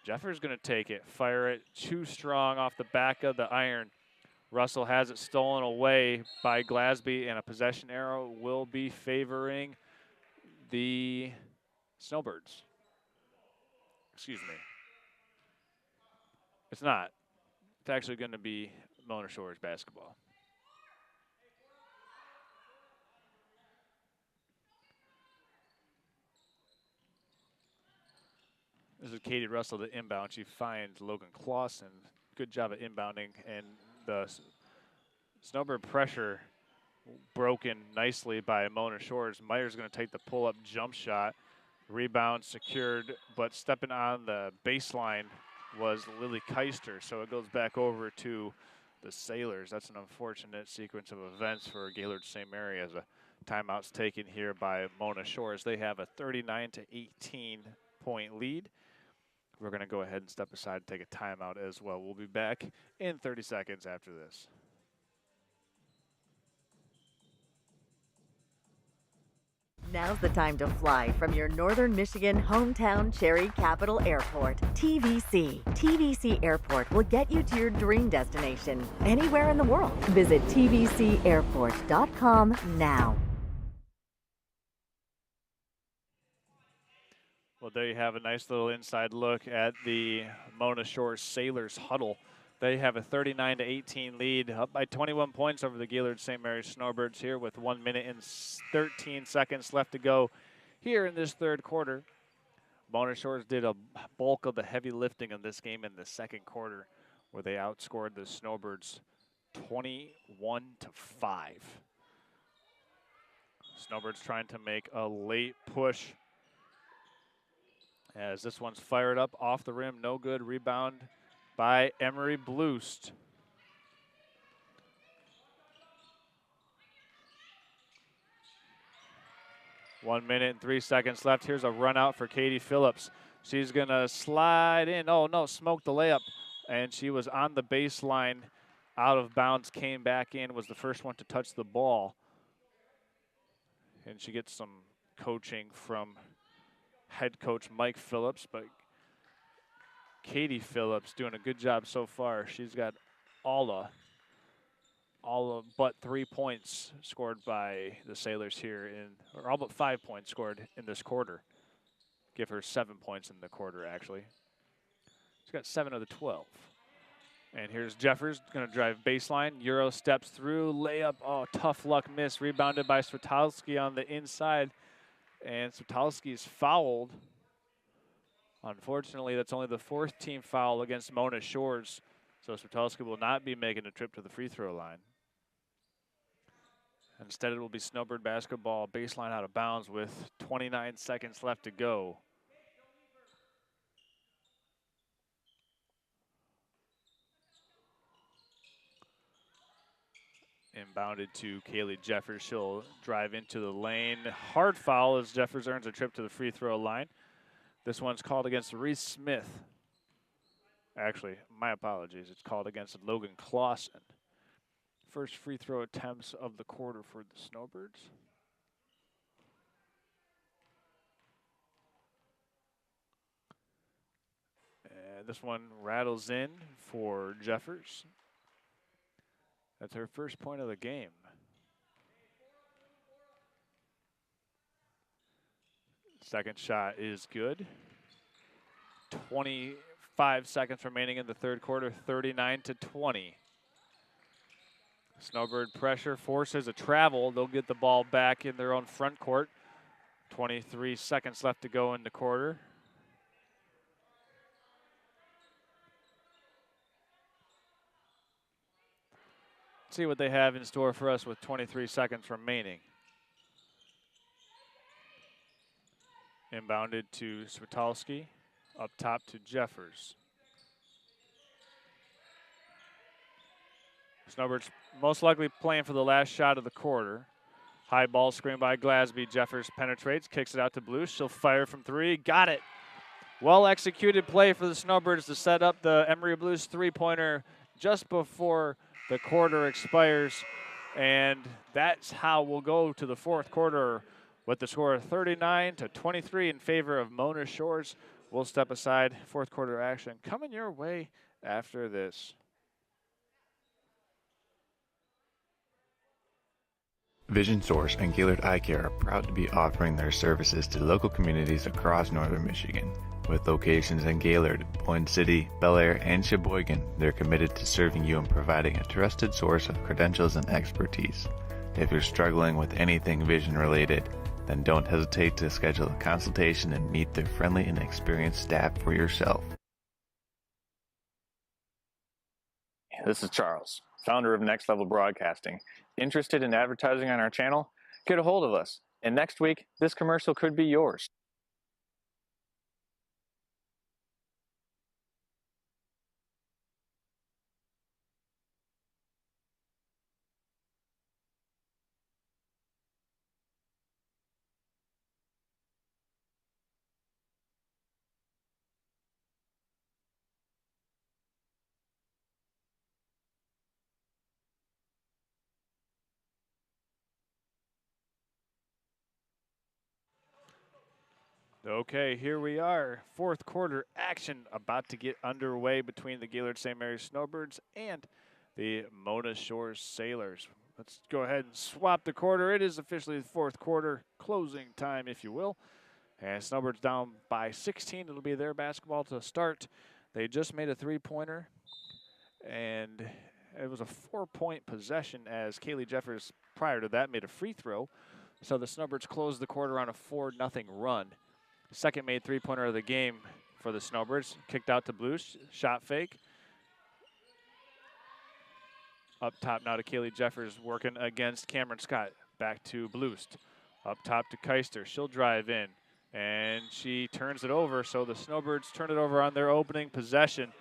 Jeffers going to take it, fire it too strong off the back of the iron. Russell has it stolen away by Glasby, and a possession arrow will be favoring the Snowbirds. Excuse me. It's not. It's actually going to be Mona Shores basketball. This is Katie Russell, the inbound. She finds Logan Clausen. Good job at inbounding. And the Snowbird pressure broken nicely by Mona Shores. Myers going to take the pull-up jump shot. Rebound secured, but stepping on the baseline was Lily Keister. So it goes back over to the Sailors. That's an unfortunate sequence of events for Gaylord St. Mary as a timeout's taken here by Mona Shores. They have a 39-18 point lead. We're going to go ahead and step aside and take a timeout as well. We'll be back in 30 seconds after this. Now's the time to fly from your northern Michigan hometown Cherry Capital Airport. TVC. TVC Airport will get you to your dream destination anywhere in the world. Visit tvcairport.com now. Well, there you have a nice little inside look at the Mona Shores Sailors huddle. They have a 39-18 lead, up by 21 points over the Gaylord St. Mary's Snowbirds here with 1 minute and 13 seconds left to go here in this third quarter. Mona Shores did a bulk of the heavy lifting of this game in the second quarter, where they outscored the Snowbirds 21-5. Snowbirds trying to make a late push as this one's fired up off the rim, no good. Rebound by Emery Bloost. One minute and 3 seconds left. Here's a run out for Katie Phillips. She's gonna slide in. Oh no, smoked the layup. And she was on the baseline, out of bounds, came back in, was the first one to touch the ball. And she gets some coaching from head coach Mike Phillips, but Katie Phillips doing a good job so far. She's got all the all but 3 points scored by the Sailors here or all but 5 points scored in this quarter. Give her 7 points in the quarter, actually. She's got 7 of the 12. And here's Jeffers, going to drive baseline. Euro steps through, layup. Oh, tough luck miss. Rebounded by Switalski on the inside. And Switalski's fouled. Unfortunately, that's only the 4th team foul against Mona Shores. So Switalski will not be making a trip to the free throw line. Instead, it will be Snowbird basketball baseline out of bounds with 29 seconds left to go. Inbounded to Kaylee Jeffers. She'll drive into the lane. Hard foul as Jeffers earns a trip to the free throw line. This one's called against Reese Smith. Actually, my apologies. It's called against Logan Clausen. First free throw attempts of the quarter for the Snowbirds. And this one rattles in for Jeffers. That's her first point of the game. Second shot is good. 25 seconds remaining in the third quarter, 39-20. Snowbird pressure forces a travel. They'll get the ball back in their own front court. 23 seconds left to go in the quarter. See what they have in store for us with 23 seconds remaining. Inbounded to Switalski, up top to Jeffers. Snowbirds most likely playing for the last shot of the quarter. High ball screen by Glasby. Jeffers penetrates, kicks it out to Blue. She'll fire from 3. Got it. Well executed play for the Snowbirds to set up the Emory Blues three-pointer just before the quarter expires. And that's how we'll go to the fourth quarter with the score of 39-23 in favor of Mona Shores. We'll step aside. Fourth quarter action coming your way after this. Vision Source and Gaylord Eye Care are proud to be offering their services to local communities across northern Michigan. With locations in Gaylord, Point City, Bel Air, and Sheboygan, they're committed to serving you and providing a trusted source of credentials and expertise. If you're struggling with anything vision related, then don't hesitate to schedule a consultation and meet their friendly and experienced staff for yourself. This is Charles, founder of Next Level Broadcasting. Interested in advertising on our channel? Get a hold of us, and next week, this commercial could be yours. Okay, here we are. Fourth quarter action about to get underway between the Gaylord St. Mary's Snowbirds and the Mona Shores Sailors. Let's go ahead and swap the quarter. It is officially the fourth quarter, closing time, if you will. And Snowbirds down by 16. It'll be their basketball to start. They just made a three-pointer, and it was a 4-point possession as Kaylee Jeffers, prior to that, made a free throw. So the Snowbirds closed the quarter on a 4-0 run. Second made three-pointer of the game for the Snowbirds. Kicked out to Blue, shot fake. Up top now to Kaylee Jeffers working against Cameron Scott. Back to Bloost. Up top to Keister. She'll drive in, and she turns it over, so the Snowbirds turn it over on their opening possession.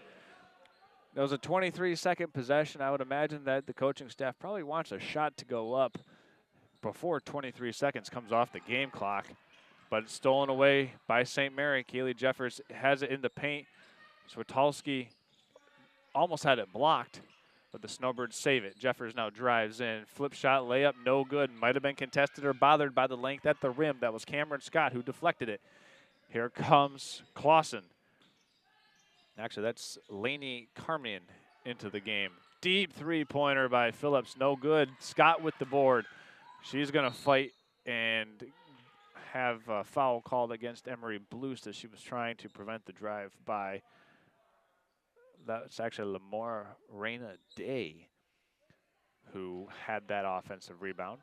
That was a 23-second possession. I would imagine that the coaching staff probably wants a shot to go up before 23 seconds comes off the game clock. But it's stolen away by St. Mary. Kaylee Jeffers has it in the paint. Switalski almost had it blocked, but the Snowbirds save it. Jeffers now drives in. Flip shot, layup, no good. Might have been contested or bothered by the length at the rim. That was Cameron Scott who deflected it. Here comes Clausen. Actually, that's Lainey Carmian into the game. deep three-pointer by Phillips. No good. Scott with the board. She's going to fight and have a foul called against Emery Blues as she was trying to prevent the drive by, that's actually Lamora Reyna Day who had that offensive rebound.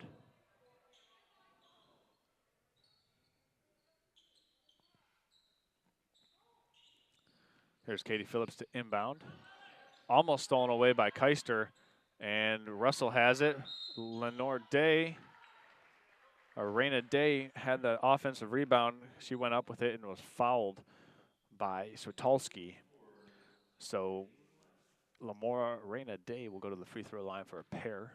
Here's Katie Phillips to inbound. Almost stolen away by Keister, and Russell has it. Lenore Day, or Reyna Day, had the offensive rebound. She went up with it and was fouled by Switalski. So Lamora Reyna Day will go to the free throw line for a pair.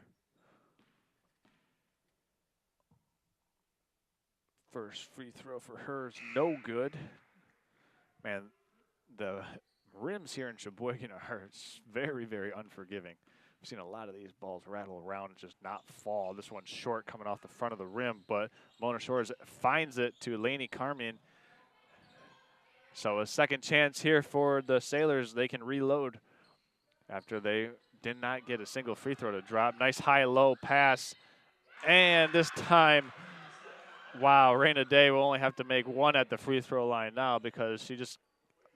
First free throw for her is no good. Man, the rims here in Sheboygan are very, very unforgiving. We've seen a lot of these balls rattle around and just not fall. This one's short coming off the front of the rim, but Mona Shores finds it to Lainey Carmian. So a second chance here for the Sailors. They can reload after they did not get a single free throw to drop. Nice high-low pass. And this time, wow, Reyna Day will only have to make one at the free throw line now because she just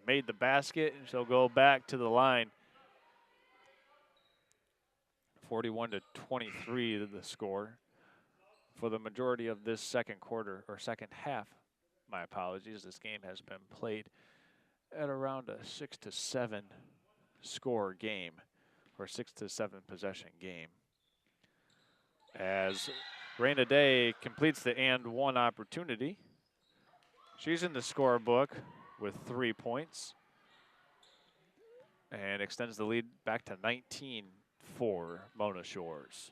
made the basket, and she'll go back to the line. 41-23 the score for the majority of this second quarter, or second half. My apologies. This game has been played at around a 6-7 score game, or 6-7 possession game. As Reyna Day completes the and one opportunity. She's in the scorebook with 3 points and extends the lead back to 19 for Mona Shores.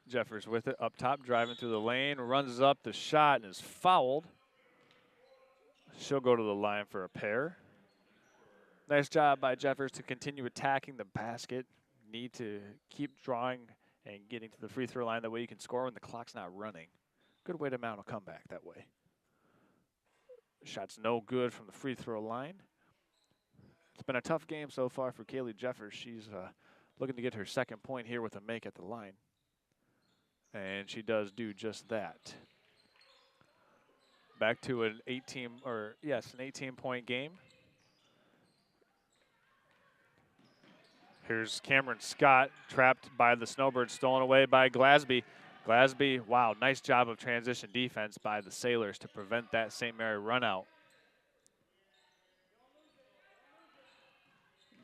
Jeffers with it up top, driving through the lane, runs up the shot and is fouled. She'll go to the line for a pair. Nice job by Jeffers to continue attacking the basket. Need to keep drawing and getting to the free throw line. That way you can score when the clock's not running. Good way to mount a comeback that way. Shot's no good from the free throw line. It's been a tough game so far for Kaylee Jeffers. She's looking to get her second point here with a make at the line. And she does do just that. Back to an 18-point game. Here's Cameron Scott, trapped by the Snowbirds, stolen away by Glasby. Glasby, wow, nice job of transition defense by the Sailors to prevent that St. Mary run out.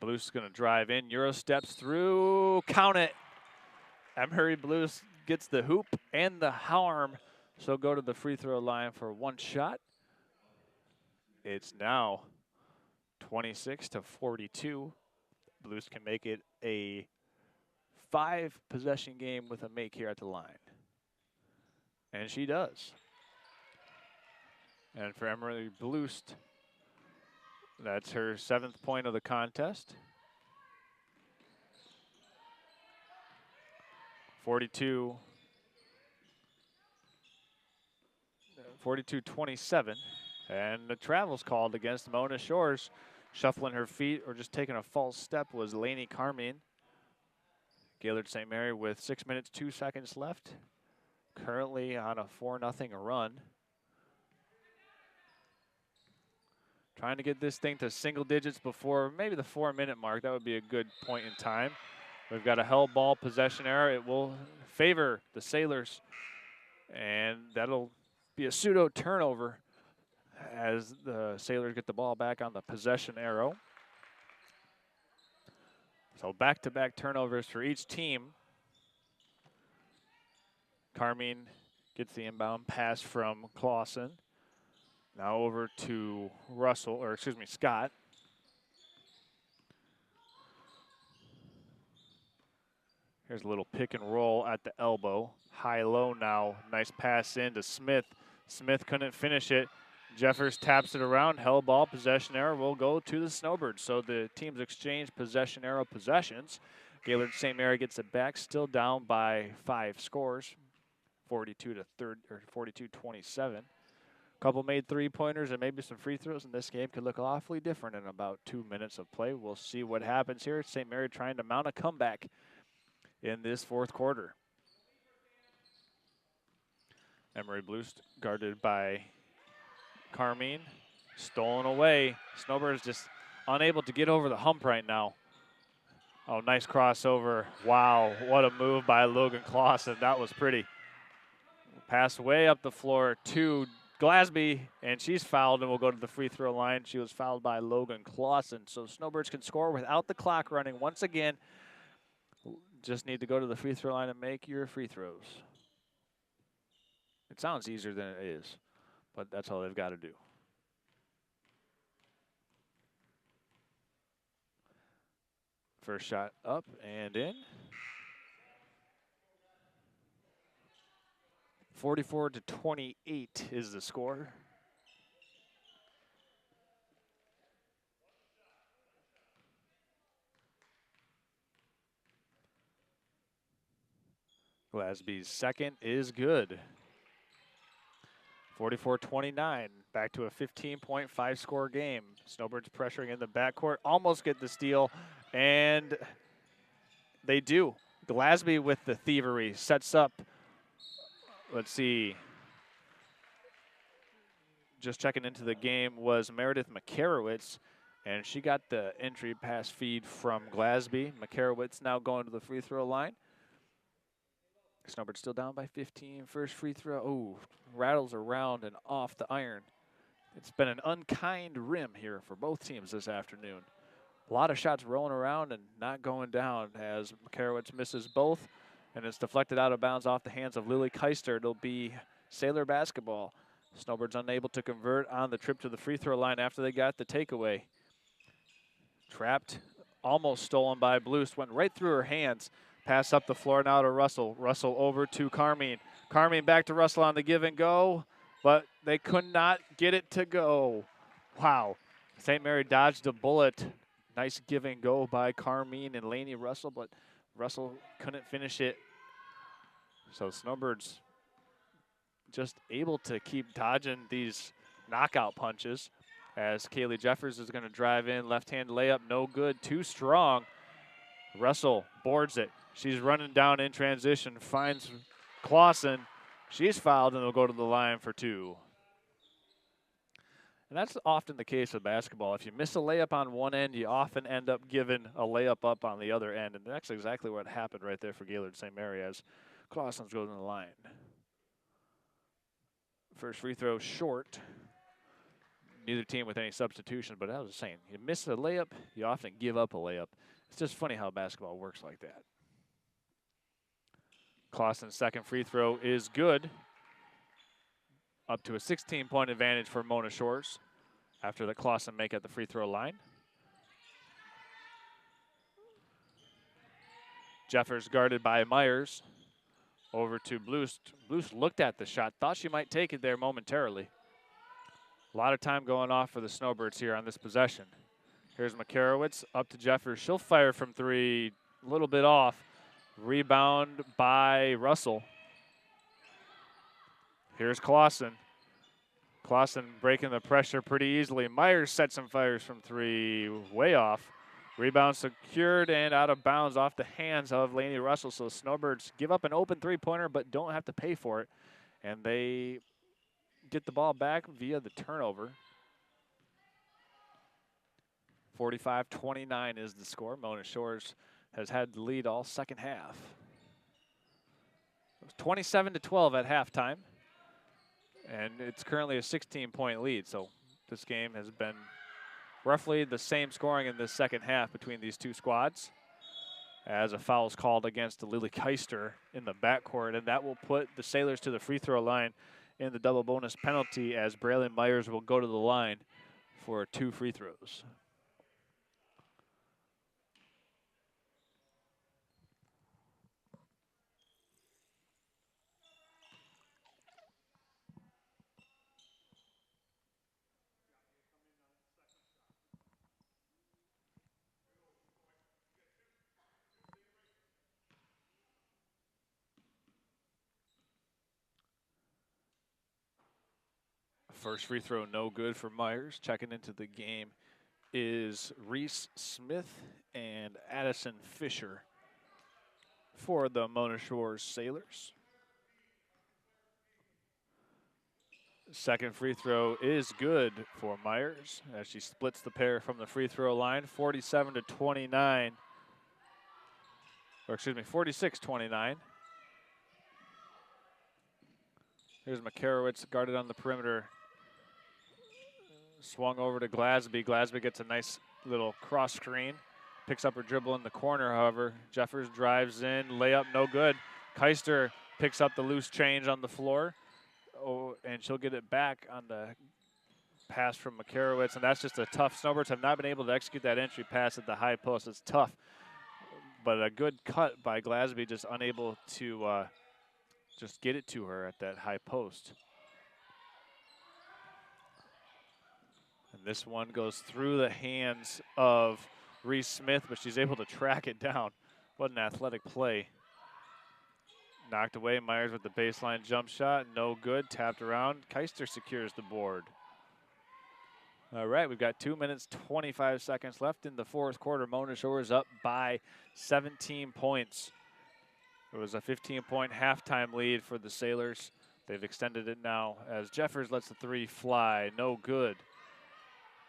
Blues is going to drive in. Euro steps through. Count it. Emery Blues gets the hoop and the harm. So go to the free throw line for one shot. It's now 26-42. Blues can make it a 5-possession game with a make here at the line. And she does. And for Emery Blust, that's her 7th point of the contest. 42-27. And the travel's called against Mona Shores. Shuffling her feet or just taking a false step was Lainey Carmian. Gaylord St. Mary with 6 minutes, 2 seconds left. Currently on a 4-0 run. Trying to get this thing to single digits before maybe the 4-minute mark. That would be a good point in time. We've got a held ball possession error. It will favor the Sailors. And that'll be a pseudo turnover as the Sailors get the ball back on the possession arrow. So back-to-back turnovers for each team. Carmine gets the inbound pass from Clausen. Now over to Scott. Here's a little pick and roll at the elbow. High-low now. Nice pass in to Smith. Smith couldn't finish it. Jeffers taps it around. Held ball, possession arrow will go to the Snowbirds. So the teams exchange possession arrow possessions. Gaylord St. Mary gets it back, still down by 5 scores, 42-27. couple made three-pointers and maybe some free throws, and this game could look awfully different in about 2 minutes of play. We'll see what happens here. St. Mary trying to mount a comeback in this fourth quarter. Emery Blues guarded by Carmine. Stolen away. Snowbirds just unable to get over the hump right now. Oh, nice crossover. Wow, what a move by Logan Clausen. That was pretty. Pass way up the floor to Glasby, and she's fouled and will go to the free throw line. She was fouled by Logan Clausen. So Snowbirds can score without the clock running once again. Just need to go to the free throw line and make your free throws. It sounds easier than it is, but that's all they've got to do. First shot up and in. 44-28 is the score. Glasby's second is good. 44-29, back to a 15.5 score game. Snowbirds pressuring in the backcourt, almost get the steal, and they do. Glasby with the thievery sets up, let's see, just checking into the game was Meredith Makarowitz, and she got the entry pass feed from Glasby. Makarowitz now going to the free throw line. Snowbirds still down by 15. First free throw, oh, rattles around and off the iron. It's been an unkind rim here for both teams this afternoon. A lot of shots rolling around and not going down as Makarowitz misses both, and it's deflected out of bounds off the hands of Lily Keister. It'll be Sailor basketball. Snowbirds unable to convert on the trip to the free throw line after they got the takeaway. Trapped, almost stolen by Blues, went right through her hands. Pass up the floor now to Russell. Russell over to Carmine. Carmine back to Russell on the give and go, but they could not get it to go. Wow. St. Mary dodged a bullet. Nice give and go by Carmine and Lainey Russell, but Russell couldn't finish it. So Snowbirds just able to keep dodging these knockout punches as Kaylee Jeffers is going to drive in. Left-hand layup, no good, too strong. Russell boards it. She's running down in transition, finds Clausen. She's fouled, and they'll go to the line for two. And that's often the case with basketball. If you miss a layup on one end, you often end up giving a layup up on the other end. And that's exactly what happened right there for Gaylord St. Mary as Clausen goes in the line. First free throw short. Neither team with any substitution, but I was just saying, you miss a layup, you often give up a layup. It's just funny how basketball works like that. Clausen's second free throw is good. Up to a 16-point advantage for Mona Shores after the Clausen make at the free throw line. Jeffers guarded by Myers. Over to Blues. Blues looked at the shot, thought she might take it there momentarily. A lot of time going off for the Snowbirds here on this possession. Here's Makarowitz up to Jeffers. She'll fire from three, a little bit off. Rebound by Russell. Here's Clausen. Clausen breaking the pressure pretty easily. Myers sets some fires from three, way off. Rebound secured and out of bounds off the hands of Lainey Russell. So Snowbirds give up an open three-pointer but don't have to pay for it. And they get the ball back via the turnover. 45-29 is the score. Mona Shores has had the lead all second half. It was 27-12 at halftime. And it's currently a 16-point lead. So this game has been roughly the same scoring in the second half between these two squads as a foul is called against Lily Keister in the backcourt. And that will put the Sailors to the free throw line in the double bonus penalty as Braylon Myers will go to the line for two free throws. First free throw, no good for Myers. Checking into the game is Reese Smith and Addison Fisher for the Mona Shores Sailors. Second free throw is good for Myers as she splits the pair from the free throw line, 47-29. Or excuse me, 46-29. Here's Makarowicz guarded on the perimeter. Swung over to Glasby. Glasby gets a nice little cross screen. Picks up her dribble in the corner, however. Jeffers drives in, layup no good. Keister picks up the loose change on the floor. Oh, and she'll get it back on the pass from Makarowicz, and that's just a tough. Snowbirds have not been able to execute that entry pass at the high post. It's tough, but a good cut by Glasby, just unable to just get it to her at that high post. And this one goes through the hands of Reese Smith, but she's able to track it down. What an athletic play. Knocked away. Myers with the baseline jump shot. No good. Tapped around. Keister secures the board. All right, we've got 2 minutes, 25 seconds left in the fourth quarter. Mona Shores up by 17 points. It was a 15-point halftime lead for the Sailors. They've extended it now as Jeffers lets the three fly. No good.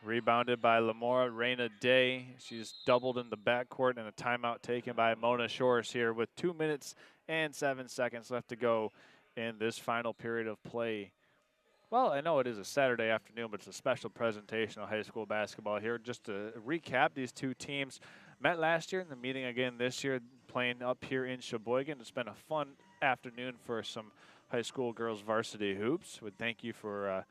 Rebounded by Lamora Reyna Day. She's doubled in the backcourt, and a timeout taken by Mona Shores here with 2 minutes and 7 seconds left to go in this final period of play. Well, I know it is a Saturday afternoon, but it's a special presentation of high school basketball here. Just to recap, these two teams met last year and the meeting again this year, playing up here in Sheboygan. It's been a fun afternoon for some high school girls varsity hoops. Would thank you for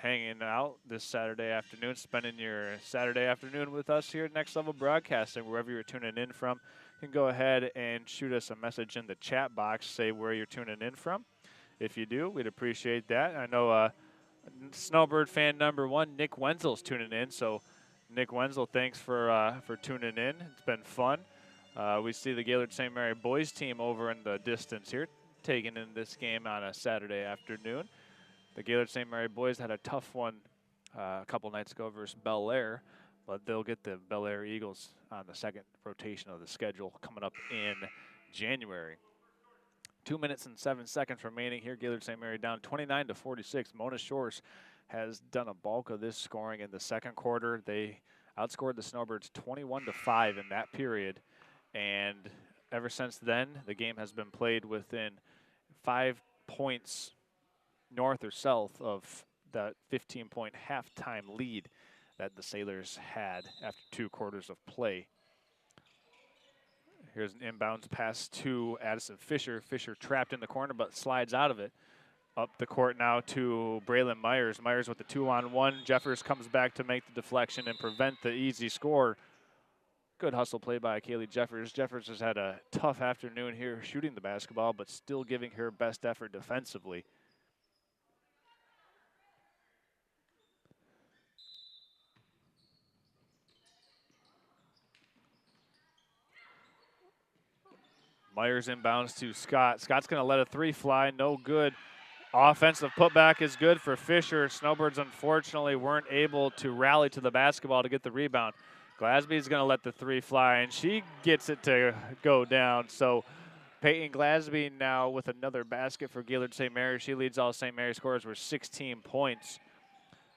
hanging out this Saturday afternoon, spending your Saturday afternoon with us here at Next Level Broadcasting, wherever you're tuning in from. You can go ahead and shoot us a message in the chat box, say where you're tuning in from. If you do, we'd appreciate that. I know Snowbird fan number one, Nick Wenzel's tuning in. So, Nick Wenzel, thanks for tuning in. It's been fun. We see the Gaylord St. Mary boys team over in the distance here, taking in this game on a Saturday afternoon. The Gaylord St. Mary boys had a tough one a couple nights ago versus Bel Air, but they'll get the Bel Air Eagles on the second rotation of the schedule coming up in January. 2 minutes and 7 seconds remaining here. Gaylord St. Mary down 29-46. Mona Shores has done a bulk of this scoring in the second quarter. They outscored the Snowbirds 21-5 in that period. And ever since then, the game has been played within 5 points north or south of that 15-point halftime lead that the Sailors had after 2 quarters of play. Here's an inbounds pass to Addison Fisher. Fisher trapped in the corner, but slides out of it. Up the court now to Braylon Myers. Myers with the 2-on-1. Jeffers comes back to make the deflection and prevent the easy score. Good hustle play by Kaylee Jeffers. Jeffers has had a tough afternoon here shooting the basketball, but still giving her best effort defensively. Myers inbounds to Scott. Scott's going to let a three fly. No good. Offensive putback is good for Fisher. Snowbirds, unfortunately, weren't able to rally to the basketball to get the rebound. Glasby's going to let the three fly, and she gets it to go down. So Peyton Glasby now with another basket for Gaylord St. Mary. She leads all St. Mary scorers with 16 points.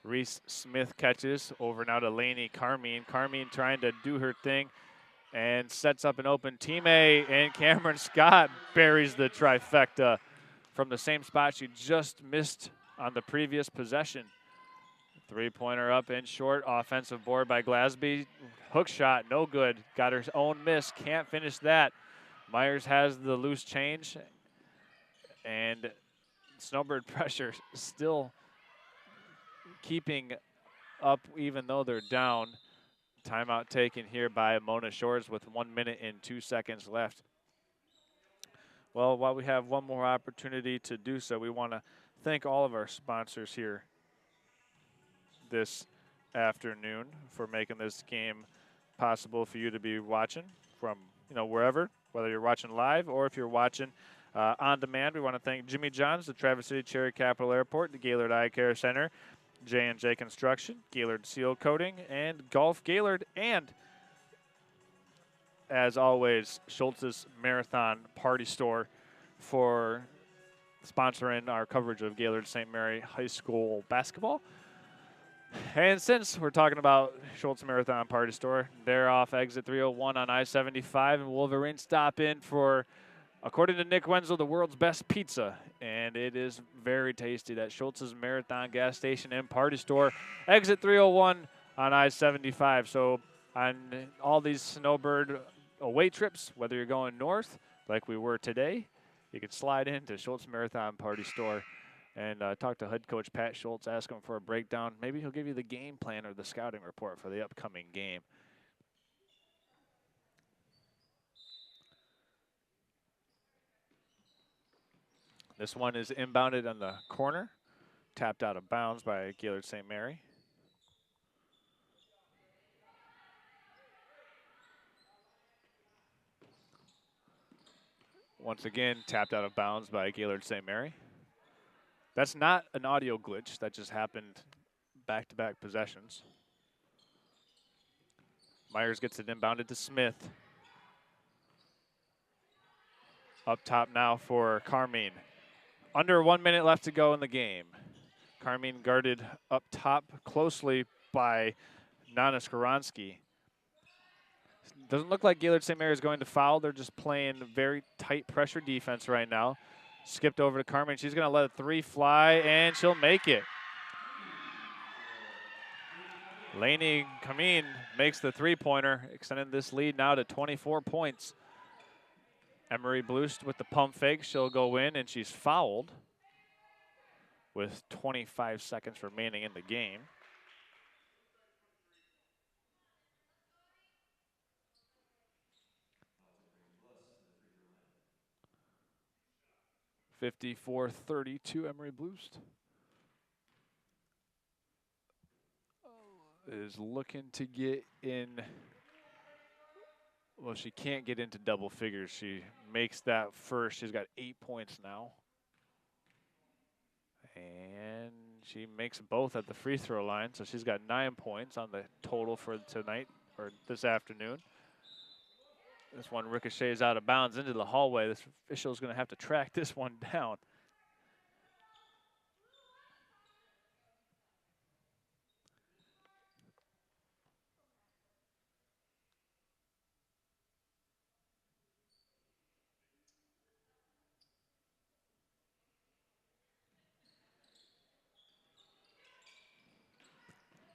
Reese Smith catches over now to Lainey Carmine. Carmine trying to do her thing and sets up an open teammate, and Cameron Scott buries the trifecta from the same spot she just missed on the previous possession. Three-pointer up and short. Offensive board by Glasby. Hook shot, no good. Got her own miss. Can't finish that. Myers has the loose change. And Snowbird pressure still keeping up even though they're down. Timeout taken here by Mona Shores with 1 minute and 2 seconds left. Well, while we have one more opportunity to do so, we want to thank all of our sponsors here this afternoon for making this game possible for you to be watching from wherever, whether you're watching live or if you're watching On demand, we want to thank Jimmy John's, the Traverse City Cherry Capital Airport, the Gaylord Eye Care Center, J&J Construction, Gaylord Seal Coating, and Golf Gaylord, and as always, Schultz's Marathon Party Store for sponsoring our coverage of Gaylord St. Mary High School basketball. And since we're talking about Schultz Marathon Party Store, they're off exit 301 on I-75, and Wolverine stop in for, according to Nick Wenzel, the world's best pizza. And it is very tasty at Schultz's Marathon Gas Station and Party Store, exit 301 on I-75. So on all these Snowbird away trips, whether you're going north, like we were today, you can slide into Schultz Marathon Party Store and talk to head coach Pat Schultz, ask him for a breakdown. Maybe he'll give you the game plan or the scouting report for the upcoming game. This one is inbounded on the corner, tapped out of bounds by Gaylord St. Mary. Once again, tapped out of bounds by Gaylord St. Mary. That's not an audio glitch. That just happened back-to-back possessions. Myers gets it inbounded to Smith. Up top now for Carmine. Under 1 minute left to go in the game. Carmine guarded up top closely by Nana Skoronski. Doesn't look like Gaylord St. Mary is going to foul. They're just playing very tight pressure defense right now. Skipped over to Carmine. She's going to let a three fly, and she'll make it. Lainey Carmine makes the three-pointer, extending this lead now to 24 points. Emery Blust with the pump fake. She'll go in, and she's fouled with 25 seconds remaining in the game. (54-32) Emery Blust is looking to get in. Well, she can't get into double figures. She makes that first. She's got 8 points now. And she makes both at the free throw line. So she's got 9 points on the total for tonight, or this afternoon. This one ricochets out of bounds into the hallway. This official is going to have to track this one down.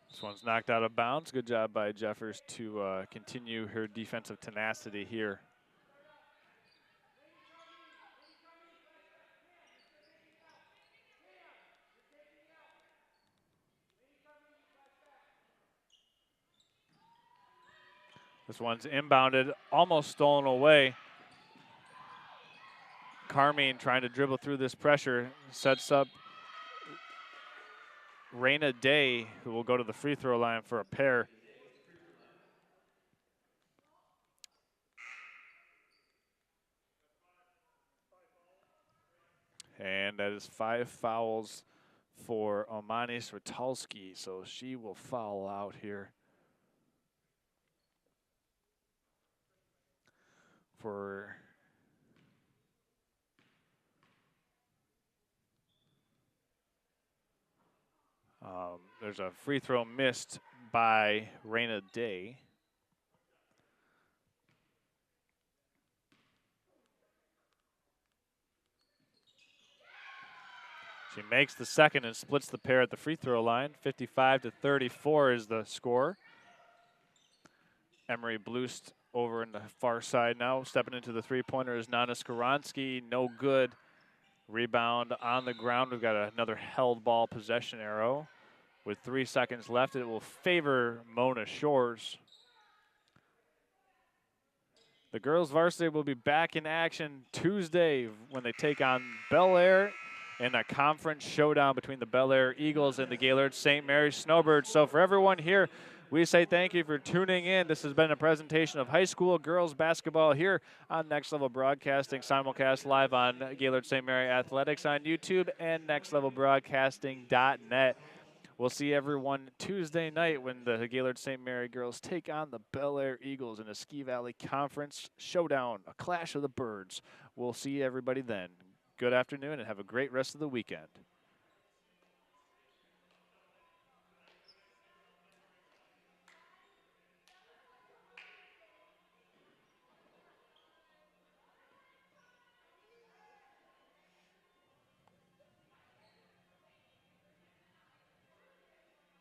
This one's knocked out of bounds. Good job by Jeffers to continue her defensive tenacity here. This one's inbounded, almost stolen away. Carmine trying to dribble through this pressure, sets up Raina Day, who will go to the free throw line for a pair. And that is 5 fouls for Omani Switalski, so she will foul out here for there's a free throw missed by Raina Day. She makes the second and splits the pair at the free throw line. 55-34 is the score. Emery Blust over in the far side now. Stepping into the three-pointer is Nana Skoronski. No good. Rebound on the ground. We've got another held ball possession arrow. With 3 seconds left, it will favor Mona Shores. The girls varsity will be back in action Tuesday when they take on Bel Air in a conference showdown between the Bel Air Eagles and the Gaylord St. Mary's Snowbirds. So for everyone here We say thank you for tuning in. This has been a presentation of high school girls basketball here on Next Level Broadcasting, simulcast live on Gaylord St. Mary Athletics on YouTube and nextlevelbroadcasting.net. We'll see everyone Tuesday night when the Gaylord St. Mary girls take on the Bel Air Eagles in a Ski Valley Conference showdown, a clash of the birds. We'll see everybody then. Good afternoon and have a great rest of the weekend.